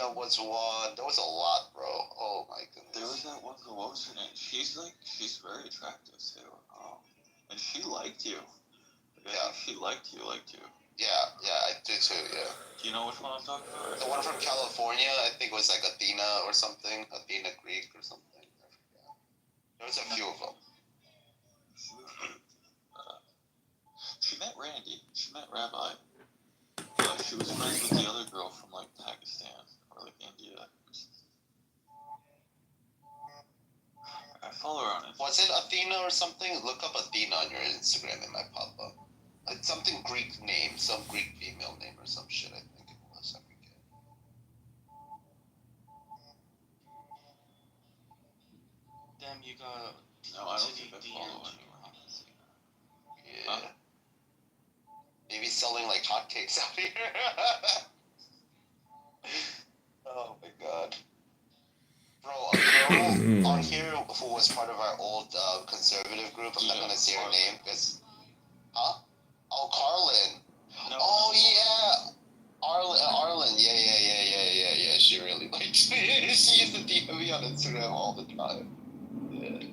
Athena was one. There was a lot, bro. Oh my goodness. There was that one girl. What was her name? She's very attractive too. And she liked you. Yeah. She liked you. Yeah, I did too. Yeah. Do you know which one I'm talking about? The one from California, I think, was like Athena or something. Athena Greek or something. I forget. There was a few of them. She met Randy. She met Rabbi. She was friends with the other girl from like Pakistan or like India. I follow her on Instagram. Was it Athena or something? Look up Athena on your Instagram, it might pop up. It's something Greek name, some Greek female name or some shit, I think it was. I forget. Damn, you got. No, I don't think I follow anyone. Yeah. Huh? Maybe selling like hotcakes out here. Oh my god. Bro, a girl on here who was part of our old conservative group, I'm not gonna say her name because. Huh? Oh, Carlin. No. Oh, yeah. Arlen. Yeah. She really likes me. She used to DM me on Instagram all the time. Yeah.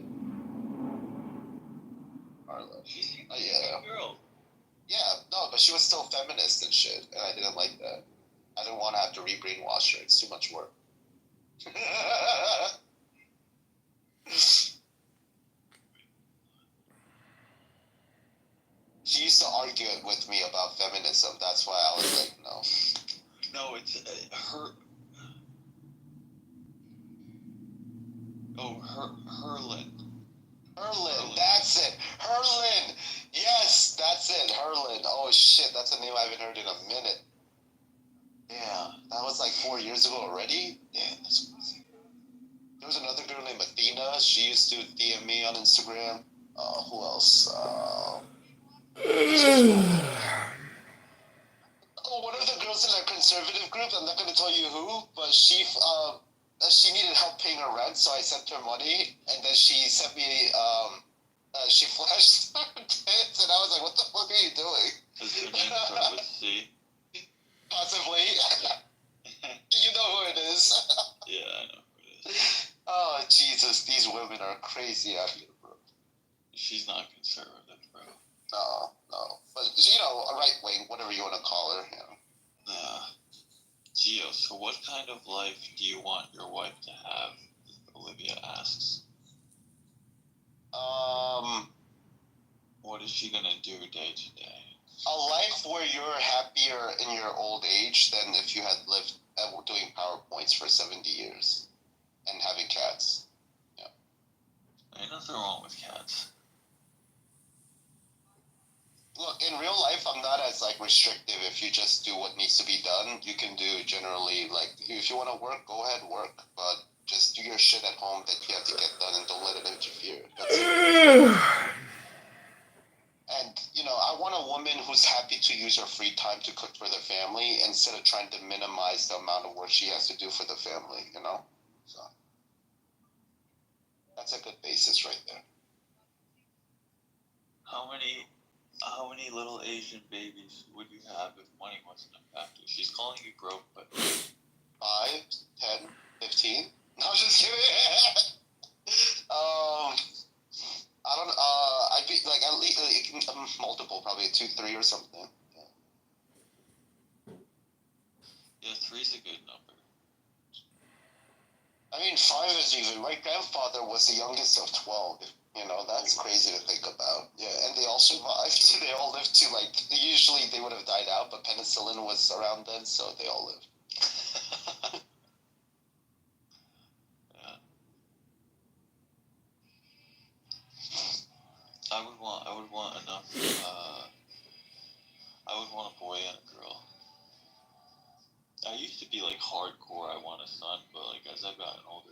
Arlen. She's a good girl. Yeah, no, but she was still feminist and shit, and I didn't like that. I didn't want to have to re-brainwash her. It's too much work. She used to argue with me about feminism. That's why I was like, no. No, it's her. Oh, Herlin. Herlin, that's it. Herlin. Yes, that's it. Herlin. Oh shit, that's a name I haven't heard in a minute. Yeah, that was like 4 years ago already. Damn, that's crazy. There was another girl named Athena. She used to DM me on Instagram. Who else? One of the girls in our conservative group. I'm not going to tell you who, but she needed help paying her rent, so I sent her money, and then she sent me she flashed her tits, and I was like, "What the fuck are you doing?" Does her name start with C? Possibly. You know who it is. Yeah, I know who it is. Oh Jesus, these women are crazy out here, bro. She's not conservative, bro. No, but a right wing, whatever you want to call her. Gio, so what kind of life do you want your wife to have? Olivia asks. What is she gonna do day to day? A life where you're happier in your old age than if you had lived doing PowerPoints for 70 years and having cats. Yeah. Ain't nothing wrong with cats. Look, in real life, I'm not as restrictive. If you just do what needs to be done, you can do generally if you want to work, go ahead work, but just do your shit at home that you have to get done and don't let it interfere. That's it. And I want a woman who's happy to use her free time to cook for the family instead of trying to minimize the amount of work she has to do for the family. So that's a good basis right there. How many little Asian babies would you have if money wasn't a factor? She's calling you broke, but 5, 10, 15? No, I'm just kidding. I don't. I'd be at least multiple, probably 2, 3 or something. Yeah, 3's a good number. I mean, 5 is even. My grandfather was the youngest of 12. That's crazy to think about. Yeah, and they all survived. They all lived to usually they would have died out, but penicillin was around then, so they all lived. Yeah. I would want enough. I would want a boy and a girl. I used to be hardcore. I want a son, but as I've gotten older,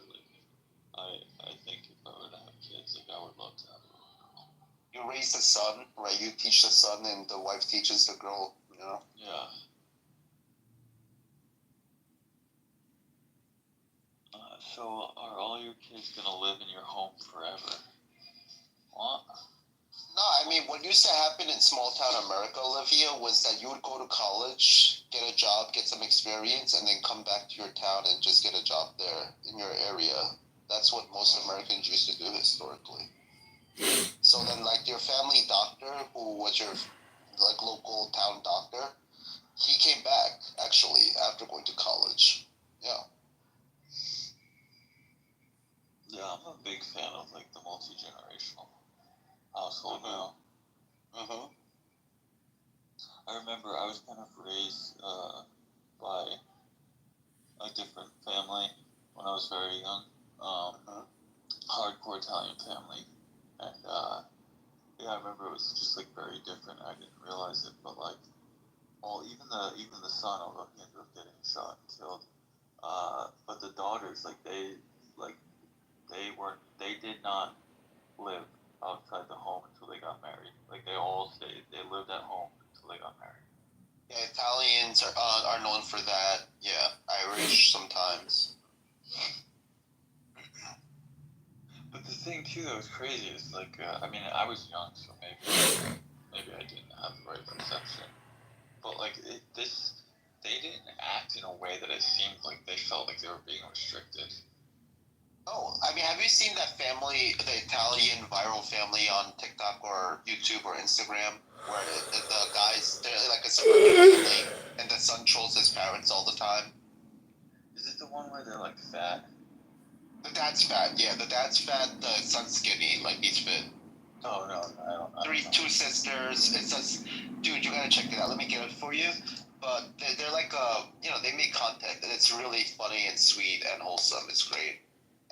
I think if I were to have kids, I would love to have a little girl. You raise the son, right? You teach the son, and the wife teaches the girl. Yeah. So are all your kids gonna live in your home forever? What? No, I mean, what used to happen in small town America, Olivia, was that you would go to college, get a job, get some experience, and then come back to your town and just get a job there in your area. That's what most Americans used to do historically. So then, like, your family doctor, who was your like local town doctor, he came back actually after going to college. Yeah. Yeah, I'm a big fan of like the multi-generational household now. Mm-hmm. I remember I was kind of raised by a different family when I was very young. Hardcore Italian family, and yeah, I remember it was just like very different. I didn't realize it, but like, well, even the son, although he ended up getting shot and killed, but the daughters, like they did not live outside the home until they got married. Like they all stayed, they lived at home until they got married. Yeah, Italians are known for that. Yeah, Irish sometimes. But the thing too that was crazy is like, I mean, I was young, so maybe I didn't have the right perception. But like they didn't act in a way that it seemed like they felt like they were being restricted. Oh, I mean, have you seen that family, the Italian viral family on TikTok or YouTube or Instagram, where the guys, they're like a suburban family, and the son trolls his parents all the time? Is it the one where they're like fat? The dad's fat, yeah. The dad's fat, the son's skinny, like he's fit. Oh no, I don't know. Two sisters. It says, dude, you gotta check it out. Let me get it for you. But they're like, they make content, and it's really funny and sweet and wholesome. It's great.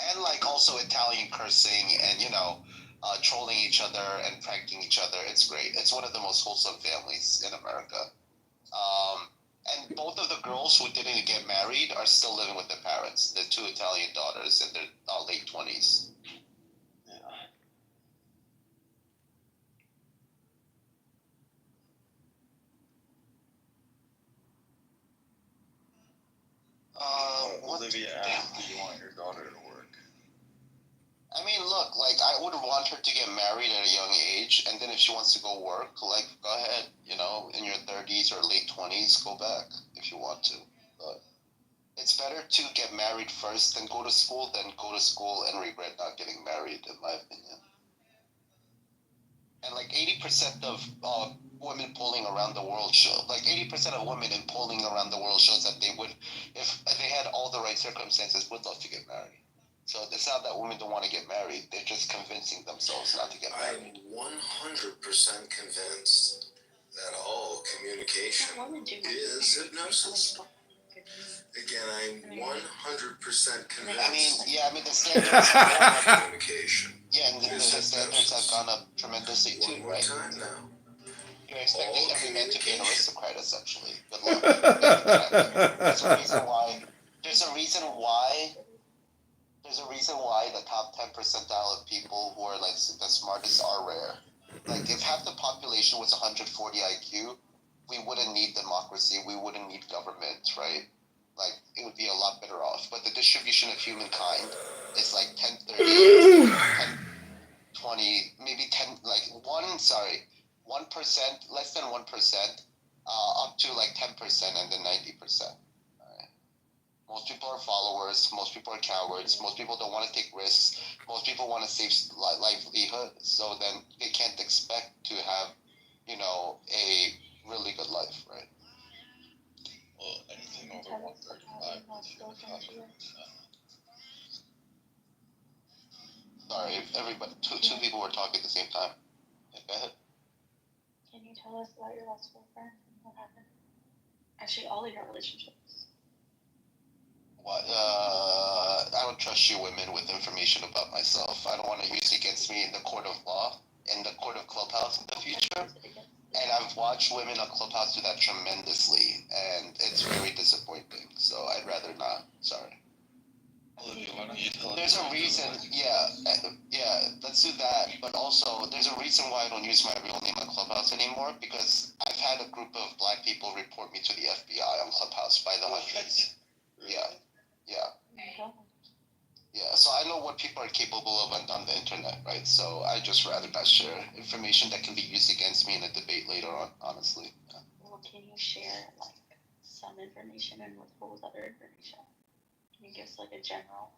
And like also Italian cursing and trolling each other and pranking each other. It's great. It's one of the most wholesome families in America. And both of the girls who didn't get married are still living with their parents. The two Italian daughters in their late 20s. Yeah. Olivia asked, "Do you want your daughter to work?" I mean, look, like, I would want her to get married at a young age, and then if she wants to go work, like, go ahead, in your 30s or late 20s, go back if you want to. But it's better to get married first, then go to school, and regret not getting married, in my opinion. And, like, 80% of women polling around the world show, like, 80% of women in polling around the world shows that they would, if they had all the right circumstances, would love to get married. So it's not that women don't want to get married. They're just convincing themselves not to get married. I'm 100% convinced that all communication is hypnosis. Again, I'm 100% convinced. The standards have all communication. Yeah, and the standards have gone up tremendously too, One more right? time now. You're expecting every man to be an aristocrat, essentially. Good luck. There's a reason why the top 10 percentile of people who are like the smartest are rare. Like, if half the population was 140 IQ, we wouldn't need democracy, we wouldn't need government, right? Like, it would be a lot better off. But the distribution of humankind is like 10, 30, 10, 20, maybe 10, like 1%, less than 1%, up to like 10% and then 90%. Most people are followers. Most people are cowards. Most people don't want to take risks. Most people want to save livelihood. So then they can't expect to have, a really good life, right? Well, anything over 135 is human contribution. Sorry, everybody. Two people were talking at the same time. Yeah, go ahead. Can you tell us about your last boyfriend and what happened? Actually, all of your relationships. What? I don't trust you women with information about myself. I don't want to use it against me in the court of law, in the court of Clubhouse in the future. And I've watched women on Clubhouse do that tremendously, and it's very disappointing. So I'd rather not. Sorry. Olivia, why don't you tell us? There's a reason, yeah, let's do that. But also, there's a reason why I don't use my real name on Clubhouse anymore, because I've had a group of black people report me to the FBI on Clubhouse by the hundreds. Yeah. Yeah, so I know what people are capable of on the internet, right? So I just rather not share information that can be used against me in a debate later on, honestly. Yeah. Well, can you share, like, some information and withhold other information. Can you give us like a general?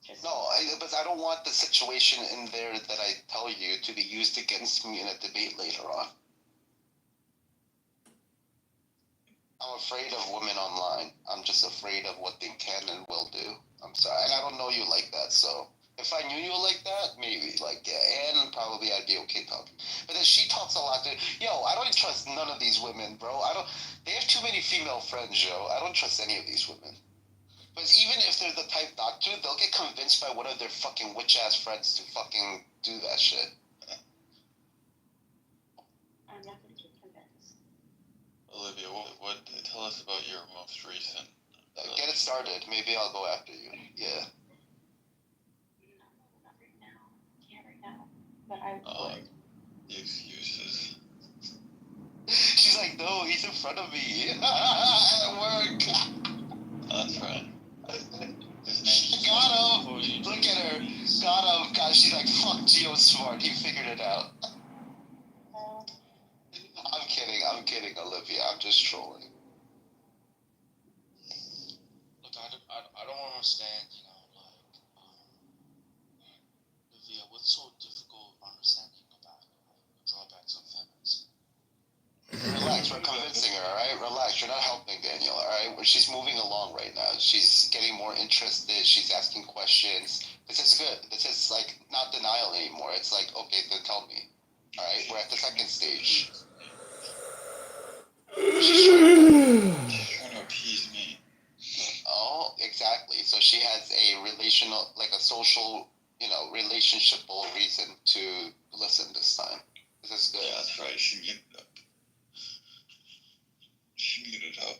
Just No, but I don't want the situation in there that I tell you to be used against me in a debate later on. I'm afraid of women online. I'm just afraid of what they can and will do. I'm sorry, and I don't know you like that, so if I knew you like that, maybe, like, yeah, and probably I'd be okay talking. But then she talks a lot. Yo, I don't trust none of these women, bro. They have too many female friends, yo. I don't trust any of these women. But even if they're the type not to, they'll get convinced by one of their fucking witch-ass friends to fucking do that shit. I'm not gonna get convinced. Olivia, what tell us about your most recent. Get it started. Maybe I'll go after you. Yeah. No, not right now. Can't right now. But I would. The excuses. She's like, no, he's in front of me. At work. That's right. His name's Got him. Look at her. Got him. God, she's like, fuck Geosmart. He figured it out. I'm kidding, Olivia. I'm just trolling. Look, I don't understand, Olivia, what's so difficult understanding about the drawbacks of feminism? Relax, we're convincing her, alright? Relax, you're not helping Daniel, alright? She's moving along right now. She's getting more interested, she's asking questions. This is good. This is, like, not denial anymore. It's like, okay, then tell me. Alright, we're at the second stage. She's trying to appease me. Oh, exactly. So she has a relational, like a social, relationshipable reason to listen this time. This is good. Yeah, that's right. She muted up.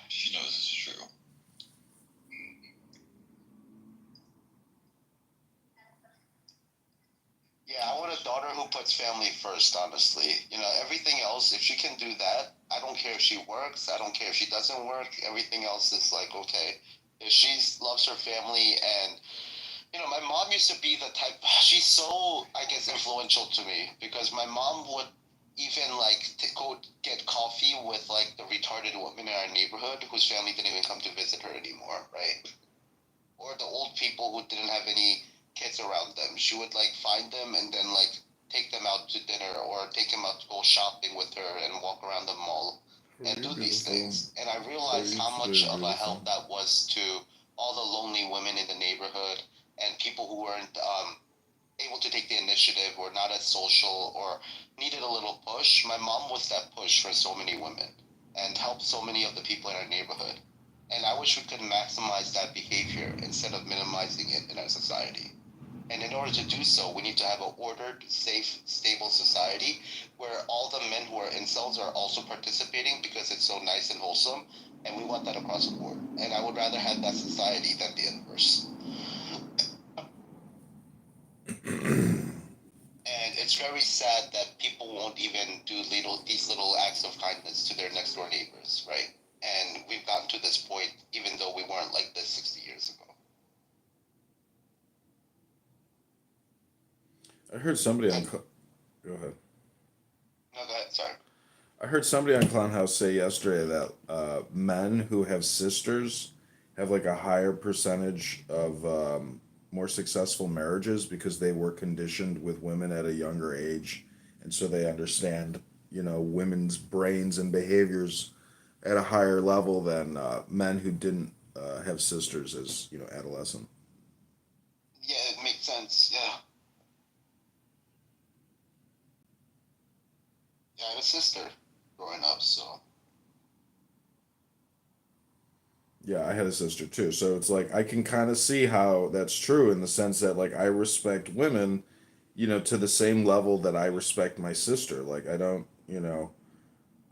She knows it's true. Yeah, I want a daughter who puts family first, honestly. Everything else, if she can do that, I don't care if she works, I don't care if she doesn't work, everything else is like, okay. If she loves her family and, my mom used to be the type, she's so, I guess, influential to me because my mom would even, like, go get coffee with, like, the retarded woman in our neighborhood whose family didn't even come to visit her anymore, right? Or the old people who didn't have any kids around them. She would, like, find them and then, like, take them out to dinner or take them out to go shopping with her and walk around the mall and do these things. And I realized how much of a help that was to all the lonely women in the neighborhood and people who weren't able to take the initiative or not as social or needed a little push. My mom was that push for so many women and helped so many of the people in our neighborhood. And I wish we could maximize that behavior instead of minimizing it in our society. And in order to do so, we need to have an ordered, safe, stable society where all the men who are incels are also participating because it's so nice and wholesome. And we want that across the board. And I would rather have that society than the inverse. And it's very sad that people won't even do these little acts of kindness to their next door neighbors, right? And we've gotten to this point even though we weren't like this 60 years ago. I heard somebody on. Go ahead. No, go ahead. Sorry. I heard somebody on Clown House say yesterday that men who have sisters have like a higher percentage of more successful marriages because they were conditioned with women at a younger age, and so they understand, women's brains and behaviors at a higher level than men who didn't have sisters as adolescent. Yeah, it makes sense. Yeah. Yeah, I have a sister growing up, so. Yeah, I had a sister too. So it's like I can kind of see how that's true in the sense that like I respect women, to the same level that I respect my sister. Like I don't, I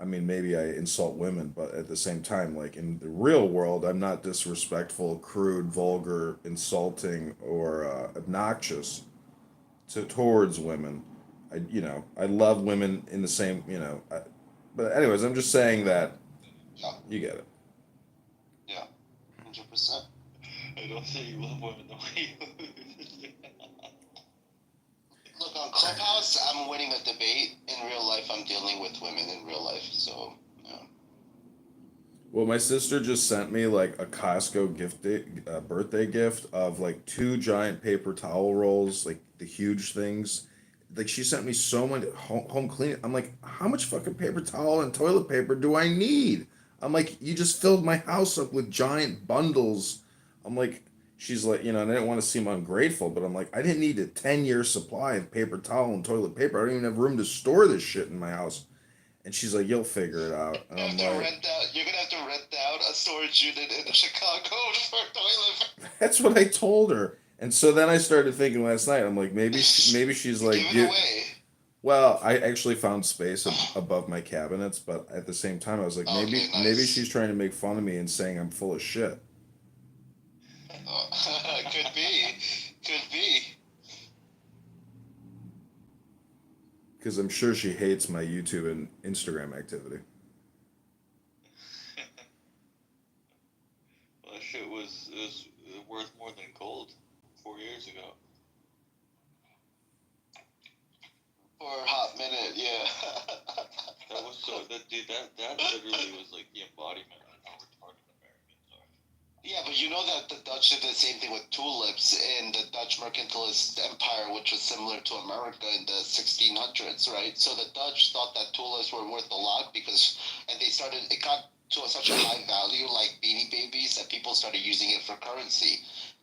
mean maybe I insult women, but at the same time, like in the real world, I'm not disrespectful, crude, vulgar, insulting, or obnoxious towards women. I love women in the same, but anyways, I'm just saying that Yeah. you get it. Yeah. 100%. I don't say you love women the way you Look, on Clubhouse, I'm winning a debate. In real life, I'm dealing with women in real life, so Well, my sister just sent me like a Costco birthday gift of like 2 giant paper towel rolls, like the huge things. Like she sent me so many home cleaning. I'm like, how much fucking paper towel and toilet paper do I need? I'm like, you just filled my house up with giant bundles. I'm like, she's like, and I didn't want to seem ungrateful, but I'm like, I didn't need a 10-year supply of paper towel and toilet paper. I don't even have room to store this shit in my house. And she's like, you'll figure it out. And I'm like, You're gonna have to rent out a storage unit in Chicago for toilet. that's what I told her. And so then I started thinking last night. I'm like, maybe she's like, Give it away. well, I actually found space above my cabinets, but at the same time, I was like, maybe Okay, nice. maybe she's trying to make fun of me and saying I'm full of shit. Could be. Could be. Because I'm sure she hates my YouTube and Instagram activity. Well, that shit was worth more than gold 4 years ago. For a hot minute, yeah. That was so that literally was like the embodiment of how retarded Americans are. Yeah, but you know that the Dutch did the same thing with tulips in the Dutch mercantilist empire, which was similar to America in the 1600s, right? So the Dutch thought that tulips were worth a lot and it got to such a high value, like Beanie Babies, that people started using it for currency.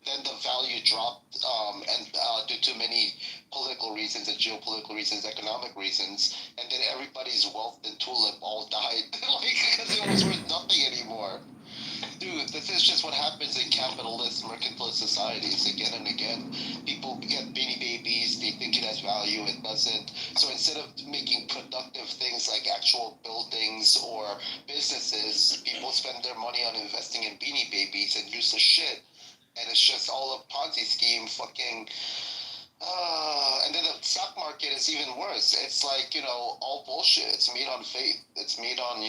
Then the value dropped, and due to many political reasons and geopolitical reasons, economic reasons, and then everybody's wealth in tulip all died, because it was worth nothing anymore. Dude, this is just what happens in capitalist, mercantilist societies again and again. People get Beanie Babies, they think it has value, it doesn't. So instead of making productive things like actual buildings or businesses, people spend their money on investing in Beanie Babies and useless shit. And it's just all a Ponzi scheme, fucking. And then the stock market is even worse. It's like, all bullshit. It's made on faith. It's made on,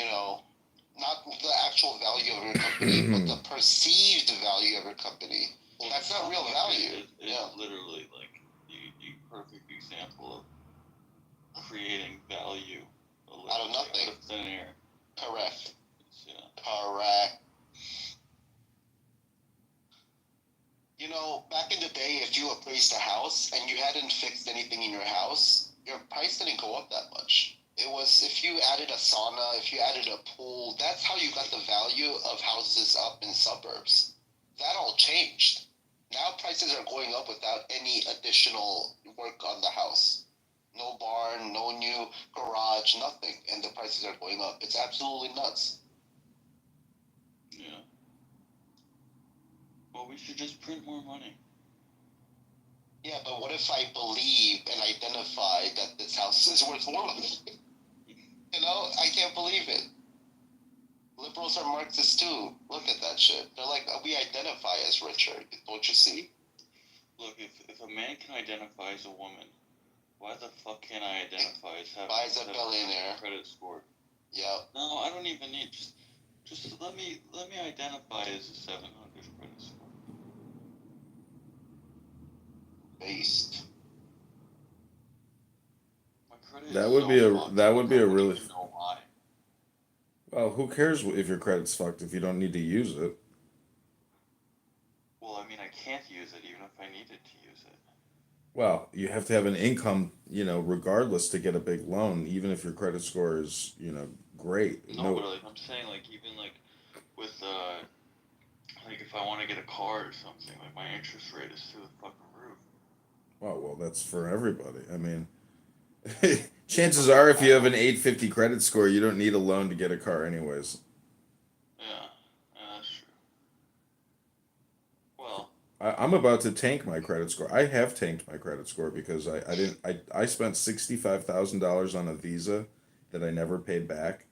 not the actual value of your company, but the perceived value of your company. Well, That's not real value. It's literally like the perfect example of creating value Out of nothing. Out of thin air. Correct. Yeah. Correct. Back in the day, if you appraised a house and you hadn't fixed anything in your house, your price didn't go up that much. It was if you added a sauna, if you added a pool, that's how you got the value of houses up in suburbs. That all changed. Now prices are going up without any additional work on the house. No barn, no new garage, nothing. And the prices are going up. It's absolutely nuts. Yeah. Well, we should just print more money. Yeah, but what if I believe and identify that this house is worth more money? I can't believe it. Liberals are Marxists too. Look at that shit. They're like, we identify as richer. Don't you see? Look, if a man can identify as a woman, why the fuck can't I identify as having a billionaire credit score? Yeah. No, I don't even need just let me identify as a 700 credit score. Based. My credit That is would so be fucked. that would be I a don't really. even know why. Well, who cares if your credit's fucked if you don't need to use it? Well, I mean, I can't use it even if I needed to use it. Well, you have to have an income, regardless to get a big loan, even if your credit score is, great. No, but like I'm saying, like even like with like if I want to get a car or something, like my interest rate is through the fucking roof. Oh, well, that's for everybody. I mean, chances are if you have an 850 credit score, you don't need a loan to get a car anyways. Yeah, that's true. Well, I'm about to tank my credit score. I have tanked my credit score because I spent $65,000 on a Visa that I never paid back,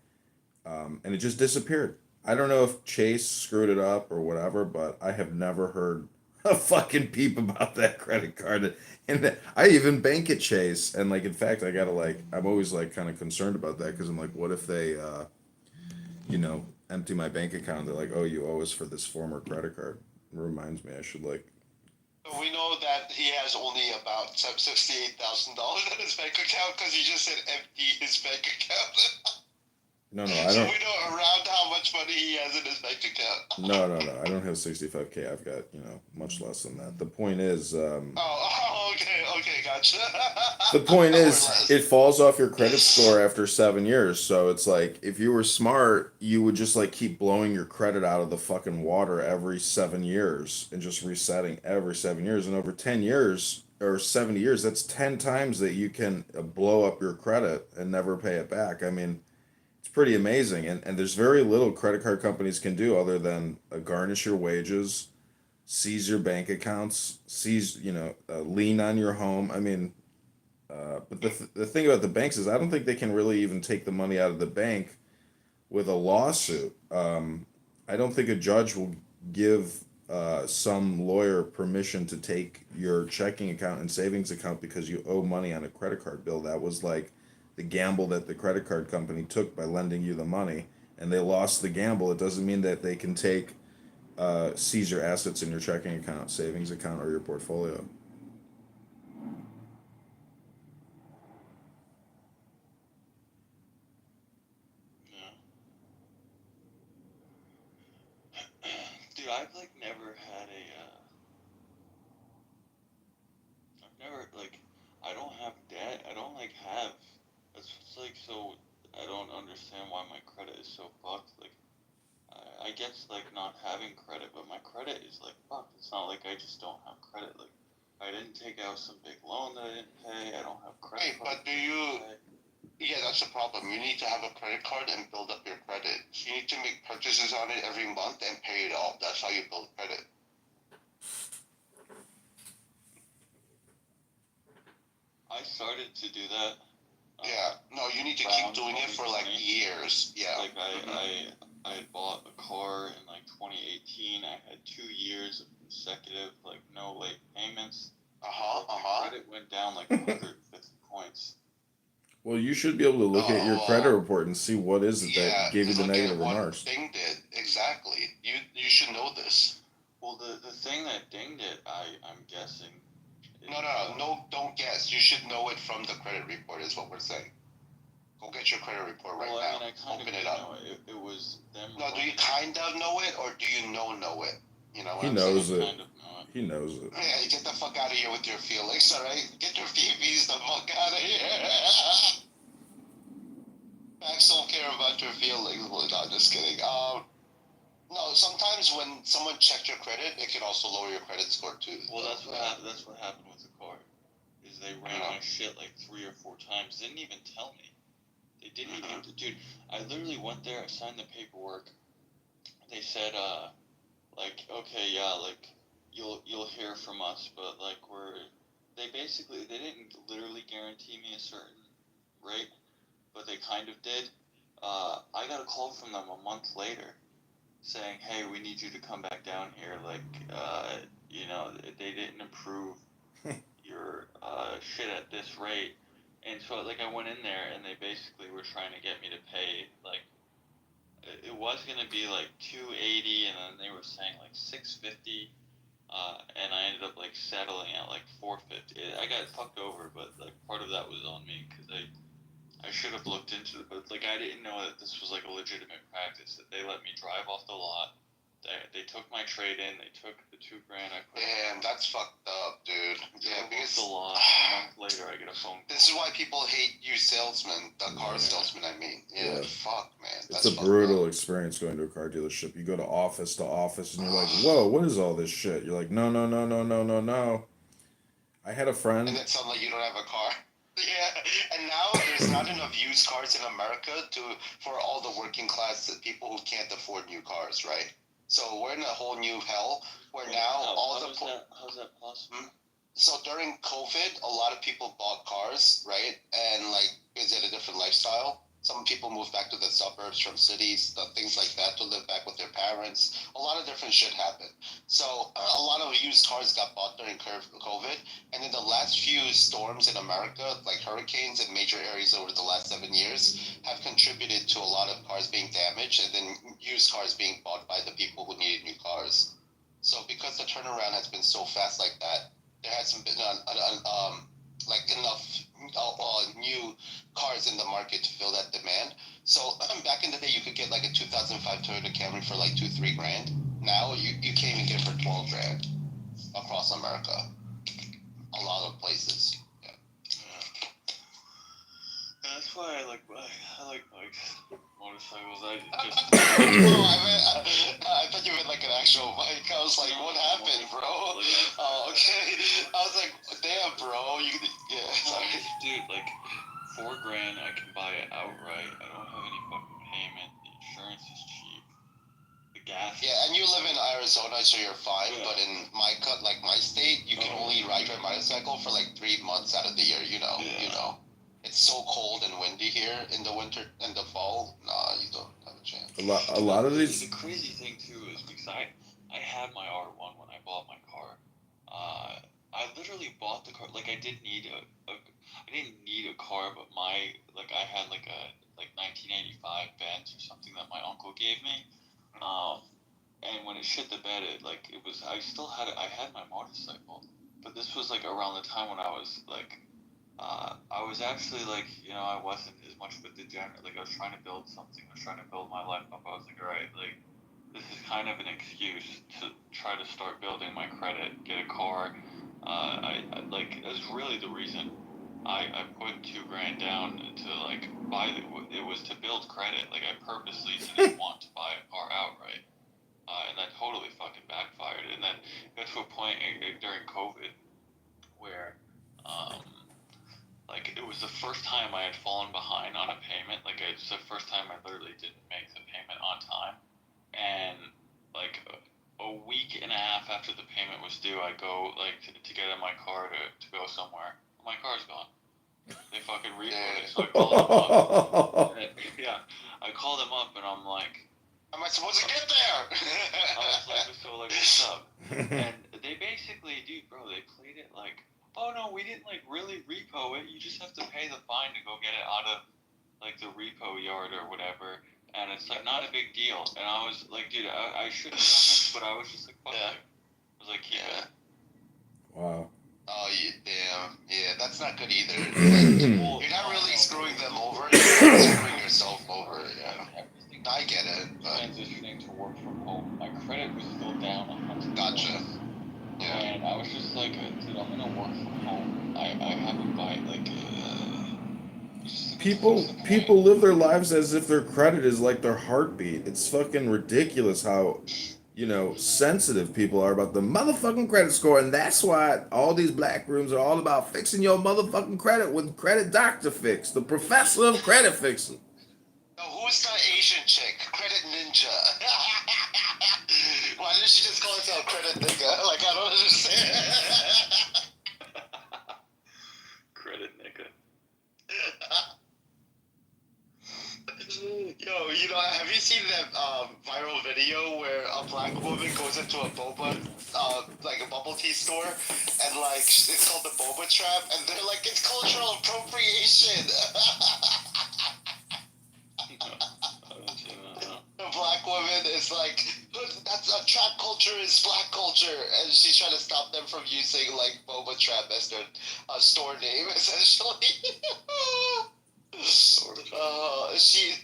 and it just disappeared. I don't know if Chase screwed it up or whatever, but I have never heard a fucking peep about that credit card. And I even bank at Chase, and like in fact, I'm always like kind of concerned about that because I'm like, what if they empty my bank account? They're like, oh, you owe us for this former credit card. It reminds me I should like. We know that he has only about $68,000 in his bank account because he just said empty his bank account. No, I So don't. we know around how much money he has in his bank account. No. I don't have 65K. I've got, much less than that. The point is, Okay, gotcha. the point Or is, less. it falls off your credit score after 7 years. So it's like, if you were smart, you would just like keep blowing your credit out of the fucking water every 7 years and just resetting every 7 years. And over 10 years or 70 years, that's 10 times that you can blow up your credit and never pay it back. I mean, it's pretty amazing. And there's very little credit card companies can do other than garnish your wages, seize your bank accounts, lean on your home. I mean, but the thing about the banks is I don't think they can really even take the money out of the bank with a lawsuit. I don't think a judge will give some lawyer permission to take your checking account and savings account because you owe money on a credit card bill. That was like the gamble that the credit card company took by lending you the money, and they lost the gamble. It doesn't mean that they can seize your assets in your checking account, savings account, or your portfolio. Yeah. Dude, I've like never had I've never like, I don't have debt. I don't like have. It's like so. I don't understand why my credit is so fucked. Like, I guess like not having credit, but my credit is like fucked. It's not like I just don't have credit. Like, I didn't take out some big loan that I didn't pay. I don't have credit. Wait, but do you? Yeah, that's the problem. You need to have a credit card and build up your credit. You need to make purchases on it every month and pay it off. That's how you build credit. I started to do that. Yeah, no, you need to keep doing it for like years. Yeah. Like I had bought a car in like 2018. I had 2 years of consecutive like no late payments. My credit went down like 150 points. Well, you should be able to look at your credit report and see what is it Yeah, that gave you the look at negative what remarks. Ding did exactly. You should know this. Well, the thing that dinged it, I'm guessing. No, don't guess. You should know it from the credit report. Is what we're saying. Go get your credit report right Well, now. I mean, I kind Open of it up. know it was them. No, do you kind of know it or do you know it? You know what He I'm knows saying? it. Kind of know it. He knows it. Yeah, you get the fuck out of here with your feelings, alright? Get your feelings the fuck out of here. Facts don't care about your feelings. Well, no, just kidding. No, sometimes when someone checks your credit, it can also lower your credit score too. Well, that's what happened. That's what happened with the car. Is they ran my shit like 3 or 4 times. Didn't even tell me. They didn't even. Dude, I literally went there. I signed the paperwork. They said, like, okay, yeah, like, you'll hear from us, but like they didn't literally guarantee me a certain rate, but they kind of did. I got a call from them a month later saying, hey, we need you to come back down here. Like, they didn't approve your shit at this rate. And so, like, I went in there and they basically were trying to get me to pay, like, it was going to be like $280, and then they were saying like $650. And I ended up like settling at like $450. I got fucked over, but like part of that was on me because I should have looked into it, but like I didn't know that this was like a legitimate practice, that they let me drive off the lot. They took my trade in. They took the $2,000 I put. Damn, that's fucked up, dude. Yeah, because the lot. A month later, I get a phone call. This is why people hate you salesmen, the car salesman. I mean, yeah. Fuck, man. It's a brutal experience going to a car dealership. You go to office, and you're like, "Whoa, what is all this shit?" You're like, "No." I had a friend. And then suddenly you don't have a car. Yeah, and now there's not enough used cars in America for all the working class people who can't afford new cars, right? So we're in a whole new hell where now how's that possible? So during COVID, a lot of people bought cars, right? And like, is it a different lifestyle? Some people moved back to the suburbs from cities, things like that, to live back with their parents. A lot of different shit happened. So a lot of used cars got bought during COVID. And in the last few storms in America, like hurricanes in major areas over the last 7 years, have contributed to a lot of cars being damaged and then used cars being bought by the people who needed new cars. So because the turnaround has been so fast like that, there hasn't been enough new cars in the market to fill that demand. So back in the day, you could get like a 2005 Toyota Camry for like 2-3 grand. Now you can't even get it for 12 grand across America. A lot of places. Yeah. And that's why I like bikes, motorcycles. I just I thought you meant like an actual bike. I was like, what happened, bro? Oh, okay. I was like, damn, bro. Yeah. Sorry. Dude, like $4 grand, I can buy it outright. I don't have any fucking payment. The insurance is cheap. The gas. Yeah, and you live in Arizona, so you're fine. Yeah. But in my state, you can only ride your motorcycle for like 3 months out of the year. You know. It's so cold and windy here in the winter and the fall. Nah, you don't have a chance. A lot of these. The crazy thing too is because I had my R1 when I bought my car. I literally bought the car. Like I didn't need a car, but I had like a 1985 Benz or something that my uncle gave me. And when it shit the bed, I had my motorcycle, but this was like around the time when I was like. I was actually like, I wasn't as much of a degenerate. Like I was trying to build something. I was trying to build my life up. I was like, all right, like this is kind of an excuse to try to start building my credit, get a car. I that's really the reason I put $2 grand down to like buy it was to build credit. Like I purposely didn't want to buy a car outright, and that totally fucking backfired. And then got to a point during COVID where like it was the first time I had fallen behind on a payment. Like it's the first time I literally didn't make the payment on time. And like a week and a half after the payment was due, I go like to get in my car to go somewhere. My car's gone. They fucking repoed it. So I called them up. Yeah, I called them up and I'm like, am I supposed to get there? I was like, so like what's up? And they basically, dude, bro, they played it like, oh no, we didn't like really repo it. You just have to pay the fine to go get it out of like the repo yard or whatever. And it's like not a big deal. And I was like, dude, I should have done this, but I was just like, fuck it. I was like, keep it. Wow. Oh, damn. Yeah, that's not good either. You're not really screwing them over. You're screwing yourself over. Yeah. I get it. But... transitioning to work from home, my credit was still down 100. Gotcha. Yeah. And I was just like, dude, I'm gonna work from home. I haven't bought like. People live their lives as if their credit is like their heartbeat. It's fucking ridiculous how, sensitive people are about the motherfucking credit score, and that's why all these black rooms are all about fixing your motherfucking credit with Credit Dr. Fix, the professor of credit fixing. No, who's the Asian chick? Credit Ninja. Why didn't she just call herself Credit Nigga? Like, I don't understand. Credit Nigga. Yo, have you seen that viral video where a black woman goes into a boba, like a bubble tea store, and like it's called the boba trap, and they're like, it's cultural appropriation. The black woman is like, that's a trap culture is black culture, and she's trying to stop them from using like boba trap as their store name, essentially.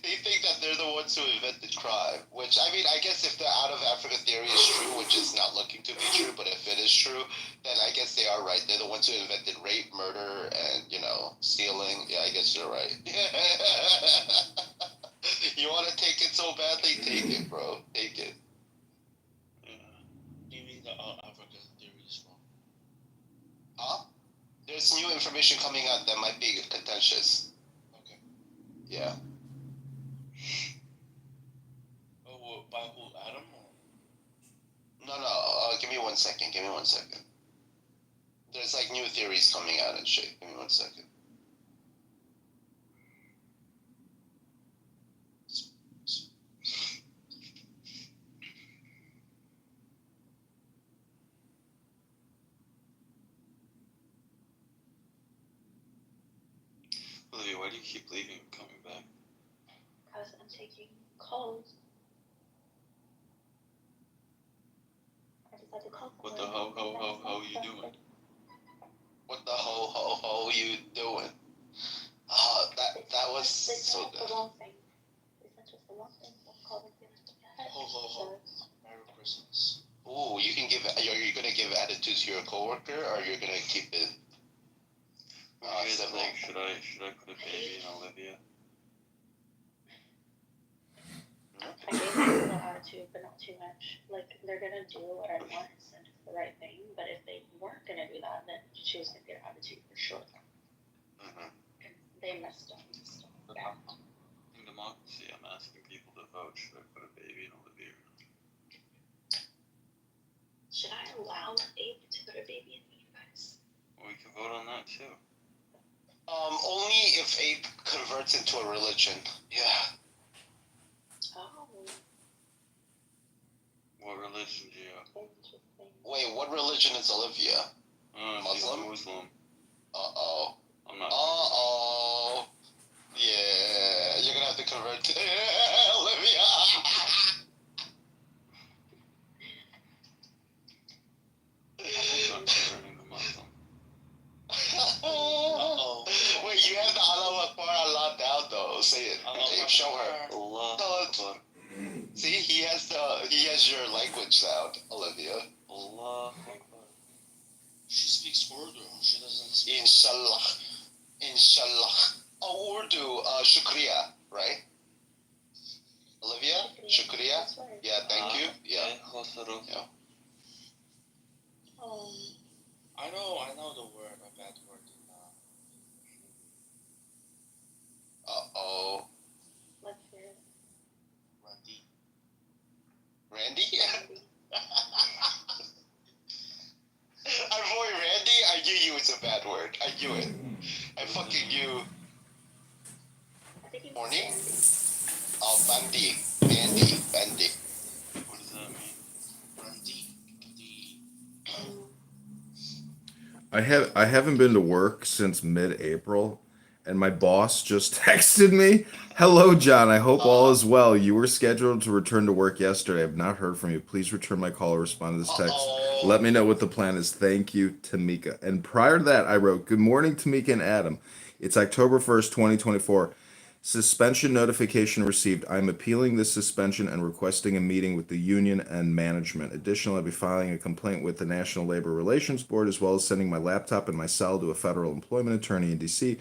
They think that they're the ones who invented crime, which, I mean, I guess if the out of Africa theory is true, which is not looking to be true, but if it is true, then I guess they are right. They're the ones who invented rape, murder, and, stealing. Yeah, I guess you're right. You want to take it so badly? Take it, bro. Take it. Do you mean the African theory is wrong? Huh? There's new information coming out that might be contentious. Okay. Yeah. Oh, well, by who? Adam? Or? No. Give me 1 second. There's like new theories coming out and shit. Give me 1 second. Olivia, why do you keep leaving and coming back? Because I'm taking calls. I decided to call What the ho you doing? What the ho you doing? That was so the good. wrong thing. the one thing that's called a gift of head. Ho. Merry Christmas. Ooh, you can give. Are you gonna give attitude to your coworker, or you're gonna keep it? What do you guys Civil. think? Should I put a baby in Olivia? I gave them a little attitude, but not too much. Like, they're gonna do what I want and it's the right thing, but if they weren't gonna do that, then she was gonna get attitude for sure. Mhm. They messed up and stuff. Yeah. In democracy, I'm asking people to vote. Should I put a baby in Olivia? Should I allow Abe to put a baby in you guys? Well, we can vote on that too. Only if Ape converts into a religion. Yeah. Oh, What religion do you have? interesting. Wait, what religion is Olivia? She's Muslim? Muslim. Uh-oh. I'm not. Uh-oh. Yeah, you're gonna have to convert to Olivia. I'm not converting to Muslim. Uh-oh. Wait, you have the Allah Akbar Allah down though. Say it. Abe, show her. Allah Oh, Akbar. See, he has your language sound, Olivia. Allah Akbar. She speaks Urdu. She doesn't speak. Inshallah. Inshallah. Oh, Urdu, shukriya, right? Olivia? Shukriya? That's right. Yeah, thank you. Yeah. Khosrow. Yeah. I know the word, a bad word in Uh-oh. Let's hear it. Randy. Randy? Our boy Randy, I knew you was a bad word. I knew it. I fucking knew. I think it's Morning? Sandy. Oh, Bandy. Bandy. What does that mean? Randy. I haven't been to work since mid-April, and my boss just texted me. Hello, John. I hope all is well. You were scheduled to return to work yesterday. I have not heard from you. Please return my call or respond to this text. Uh-oh. Let me know what the plan is. Thank you, Tamika. And prior to that, I wrote, Good morning, Tamika and Adam. It's October 1st, 2024. Suspension notification received. I'm appealing this suspension and requesting a meeting with the union and management. Additionally, I'll be filing a complaint with the National Labor Relations Board, as well as sending my laptop and my cell to a federal employment attorney in D.C.,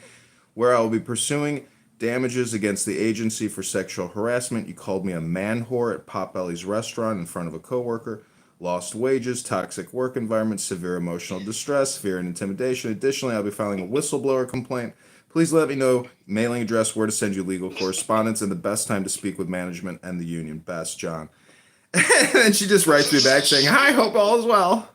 where I will be pursuing damages against the agency for sexual harassment. You called me a man whore at Potbelly's restaurant in front of a coworker. Lost wages, toxic work environment, severe emotional distress, fear and intimidation. Additionally, I'll be filing a whistleblower complaint. Please let me know mailing address, where to send you legal correspondence, and the best time to speak with management and the union. Best, John. And then she just writes me back saying, Hi, hope all is well.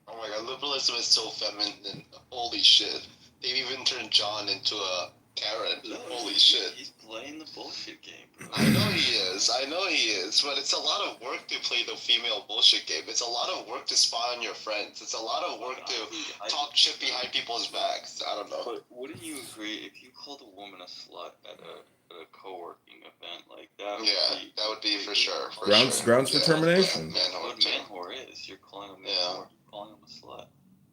Oh my god, liberalism is so feminine. Holy shit. They've even turned John into a Karen. Holy shit. He's playing the bullshit game, bro. I know he is, but it's a lot of work to play the female bullshit game. It's a lot of work to spy on your friends. It's a lot of work to talk shit behind people's backs. I don't know. But wouldn't you agree if you called a woman a slut at a co-working event like that? That would be for sure. Grounds for termination. Man, What man whore is? You're calling him a man whore. You're calling him a slut.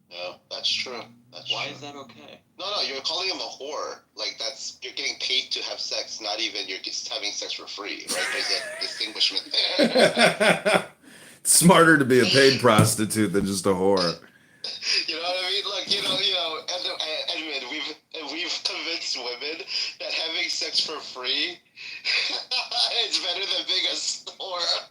Yeah, that's true. Why is that okay? No, you're calling him a whore. Like, you're getting paid to have sex, not even you're just having sex for free, right? There's a distinguishment there. Smarter to be a paid prostitute than just a whore. You know what I mean? Like, Edmund, we've convinced women that having sex for free is better than being a whore.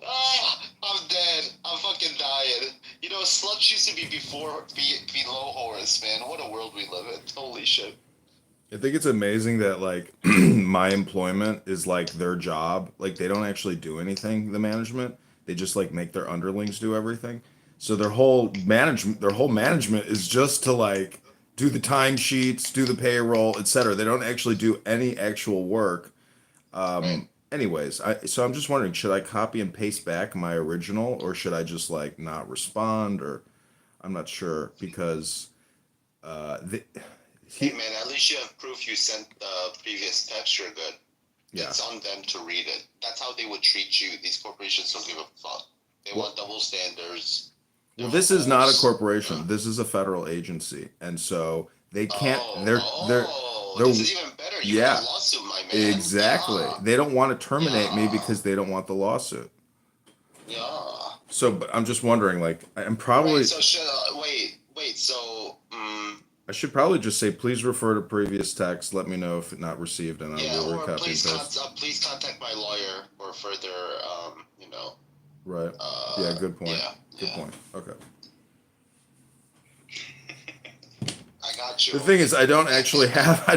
Oh, I'm dead. I'm fucking dying. You know, sluts used to be below whores, man. What a world we live in. Holy shit. I think it's amazing that, like, my employment is, like, their job. Like, they don't actually do anything, the management. They just, like, make their underlings do everything. So their whole management is just to, like, do the timesheets, do the payroll, etc. They don't actually do any actual work. Anyways, so I'm just wondering, should I copy and paste back my original, or should I just, like, not respond? Or I'm not sure, because Hey man, at least you have proof you sent the previous text. You're good. Yeah. It's on them to read it. That's how they would treat you. These corporations don't give a fuck. They want double standards. Well, this is not a corporation. This is a federal agency, and so they can't. They're this is even better. You yeah, got a lawsuit, my man. exactly. Yeah. They don't want to terminate me Yeah. because they don't want the lawsuit. Yeah. So, but I'm just wondering, like, I'm probably. Wait, so so I should probably just say, please refer to previous text. Let me know if not received, and I yeah, will or recopy and paste. please contact my lawyer for further Right. Yeah. Good point. yeah, Good yeah. point. Okay. I got you. The thing is, I don't actually have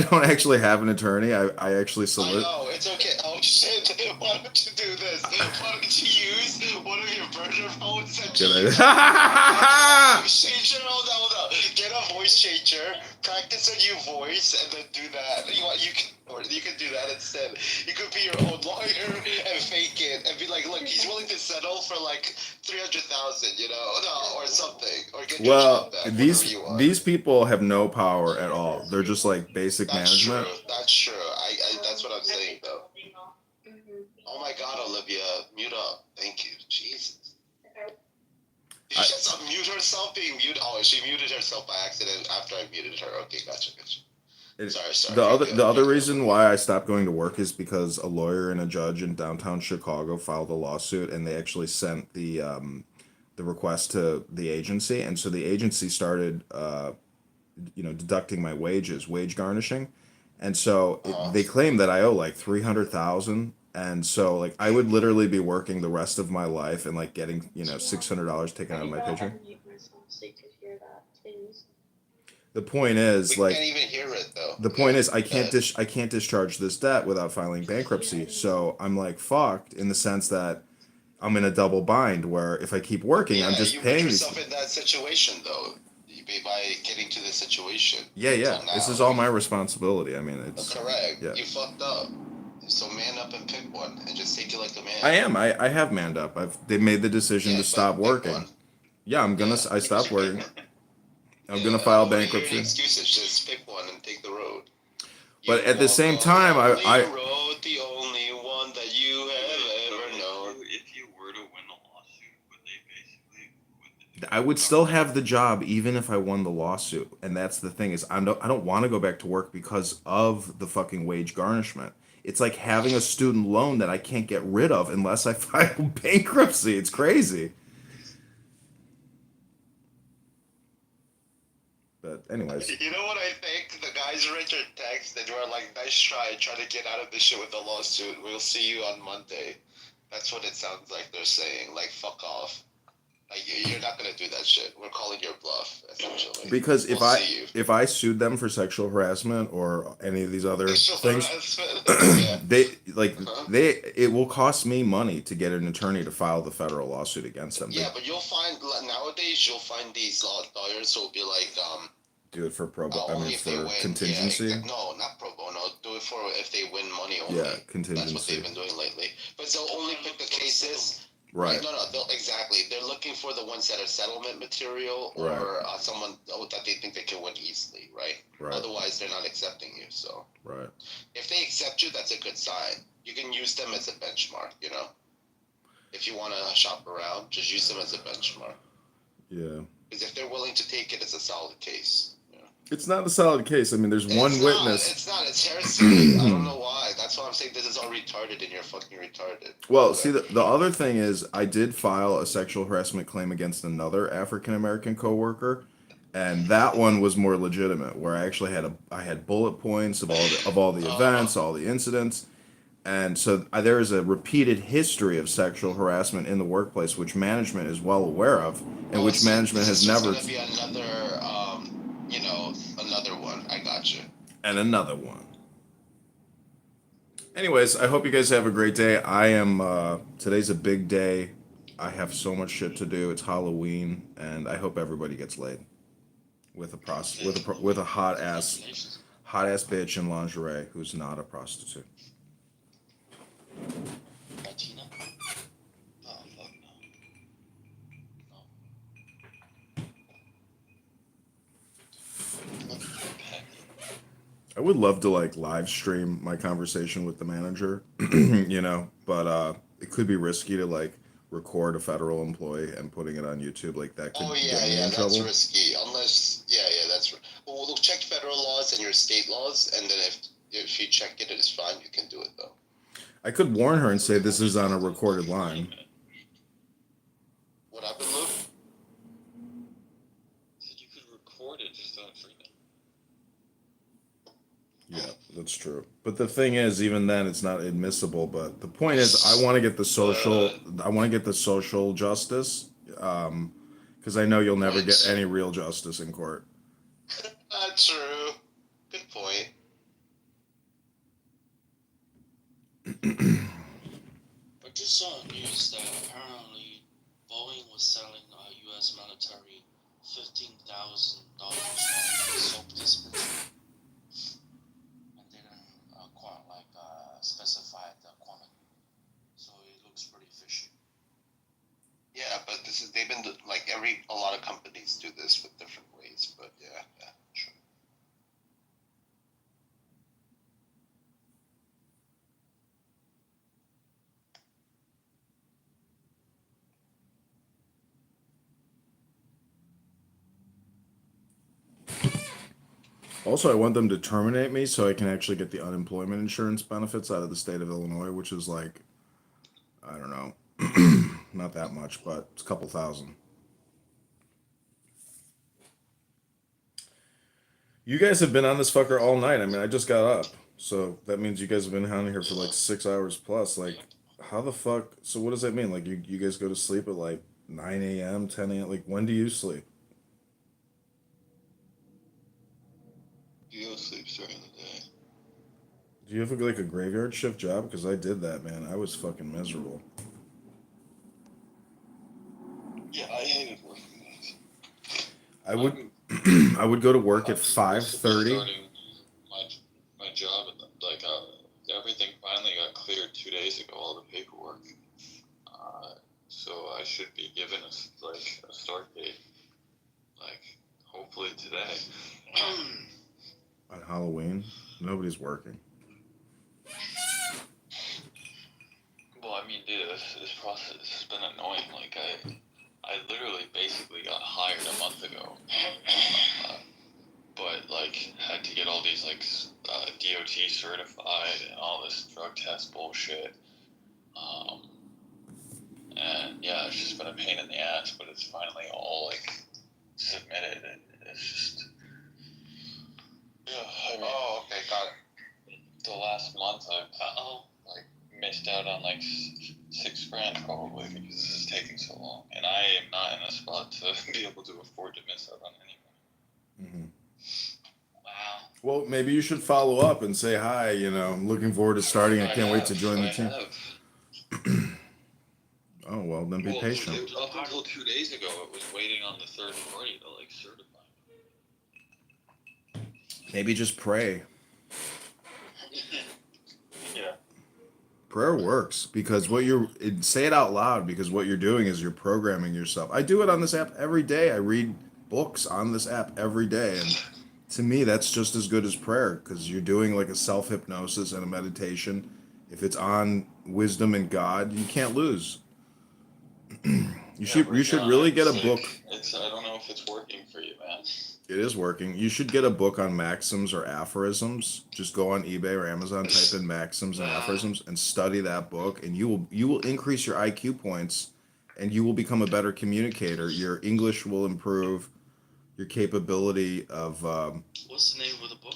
an attorney. I actually I solicit. know, it's okay. Oh shit, why don't you do this? Why don't you use one of your burner phones and Good just idea. voice changer? Hold on. Get a voice changer, practice a new voice, and then do that. You can do that instead. You could be your own lawyer and fake it and be like, look, he's willing to settle for like 300,000, or something, or get your Well, job back, whatever you want. these people have no power at all. They're just like basic That's management. true. That's true. I that's what I'm saying though. Oh my God, Olivia, mute up. Thank you. Jesus. Did she just unmute herself? Being muted? Oh, she muted herself by accident after I muted her. Okay, gotcha. Sorry. The other reason why I stopped going to work is because a lawyer and a judge in downtown Chicago filed a lawsuit, and they actually sent the request to the agency, and so the agency started deducting my wages, wage garnishing, and so they claim that I owe like 300,000, and so like I would literally be working the rest of my life and like getting $600 taken out of my paycheck. The point is, We like, can't even hear it though. the point is, I can't discharge this debt without filing bankruptcy. So I'm like fucked in the sense that I'm in a double bind where if I keep working, I'm just you paying put these. yourself in that situation though. By getting to this situation. Yeah. Until This now. is all my responsibility. I mean, it's Correct. Yeah. You fucked up. So man up and pick one, and just take it like a man. I am. I have manned up. They made the decision to but stop pick working. one. Yeah, I'm gonna. I stopped working. I'm gonna I file don't wanna hear bankruptcy. any excuses. Just pick one and take the road. But You at the same walk time, on the I road, the only one that you have ever known. If you were to win a lawsuit, would they basically? I would still have the job even if I won the lawsuit, and that's the thing is I don't want to go back to work because of the fucking wage garnishment. It's like having a student loan that I can't get rid of unless I file bankruptcy. It's crazy. But anyways, You know what I think? The guys read your text and were like, nice try to get out of this shit with the lawsuit. We'll see you on Monday. That's what it sounds like they're saying. Like, fuck off. Like, you're not gonna do that shit. We're calling your bluff, essentially. because We'll see you. if I sued them for sexual harassment or any of these other Sexual things, harassment. Yeah. it will cost me money to get an attorney to file the federal lawsuit against them. Yeah, but you'll find these lawyers who'll be like, Do it for only if they for win. contingency. Yeah, no, not pro bono. Do it for if they win money only. Yeah, That's what contingency. they've been doing lately. But they'll only pick the cases. Right. No, exactly. They're looking for the ones that are settlement material or Right. someone that they think they can win easily, right? Right. Otherwise, they're not accepting you. So Right. if they accept you, that's a good sign. You can use them as a benchmark, If you want to shop around, just use them as a benchmark. Yeah. Because if they're willing to take it, it's a solid case. It's not a solid case. I mean, there's one It's witness. It's not. It's heresy. I don't know why. That's why I'm saying this is all retarded and you're fucking retarded. Well, see, the other thing is, I did file a sexual harassment claim against another African American coworker, and that one was more legitimate, where I actually had bullet points of all the events, all the incidents, and so there is a repeated history of sexual harassment in the workplace, which management is well aware of, and which management has never. This is going to be another, another one. I got you. And another one. Anyways, I hope you guys have a great day. I am today's a big day. I have so much shit to do. It's Halloween, and I hope everybody gets laid with a hot ass bitch in lingerie who's not a prostitute. Latina? Oh, fuck no. I would love to like live stream my conversation with the manager, but it could be risky to like record a federal employee and putting it on YouTube, like that could Oh get yeah, me yeah, in that's trouble. risky. Unless, yeah, that's. Well, look, check federal laws and your state laws, and then if you check it, it's fine. You can do it though. I could warn her and say this is on a recorded line. What happened, Luke? Said you could record it, just don't treat it. Yeah, that's true. But the thing is, even then, it's not admissible. But the point is, I want to get the social. I want to get the social justice, because I know you'll never get any real justice in court. True. Good point. I just saw news that apparently Boeing was selling U.S. military $15,000 soap dispenser, and they didn't specify the quantity, so it looks pretty fishy. Yeah, but they've been like a lot of companies do this with different ways, but yeah, sure. Also, I want them to terminate me so I can actually get the unemployment insurance benefits out of the state of Illinois, which is like, I don't know, not that much, but it's a couple thousand. You guys have been on this fucker all night. I mean, I just got up. So that means you guys have been on here for like 6 hours plus. Like, how the fuck? So what does that mean? Like, you guys go to sleep at like 9 a.m., 10 a.m.? Like, when do you sleep? You go sleep during the day. Do you have like a graveyard shift job? Because I did that, man. I was fucking miserable. Yeah, I hated working nights. I would I would go to work at 5:30. Starting my job, and like everything finally got cleared 2 days ago. All the paperwork, so I should be given a start date, like hopefully today. On Halloween, nobody's working. Well, I mean, dude, this process has been annoying. Like I literally basically got hired a month ago, but like had to get all these DOT certified and all this drug test bullshit. And yeah, it's just been a pain in the ass, but it's finally all submitted, and it's just I mean, Oh, okay, got it. the last month I've missed out on $6,000 probably because this is taking so long, and I am not in a spot to be able to afford to miss out on any money. Mm-hmm. Wow. Well, maybe you should follow up and say hi. You know, I'm looking forward to starting. I can't wait to join the team. Oh well, then be patient. Up until 2 days ago, it was waiting on the third party to certify. Maybe just pray. Yeah. Prayer works because say it out loud, because what you're doing is you're programming yourself. I do it on this app every day. I read books on this app every day, and to me that's just as good as prayer, because you're doing like a self-hypnosis and a meditation. If it's on wisdom and God, you can't lose. You should really get a book. I don't know if it's working for you, man. It is working. You should get a book on maxims or aphorisms. Just go on eBay or Amazon, type in maxims and aphorisms, and study that book, and you will increase your IQ points, and you will become a better communicator. Your English will improve. Your capability of. What's the name of the book?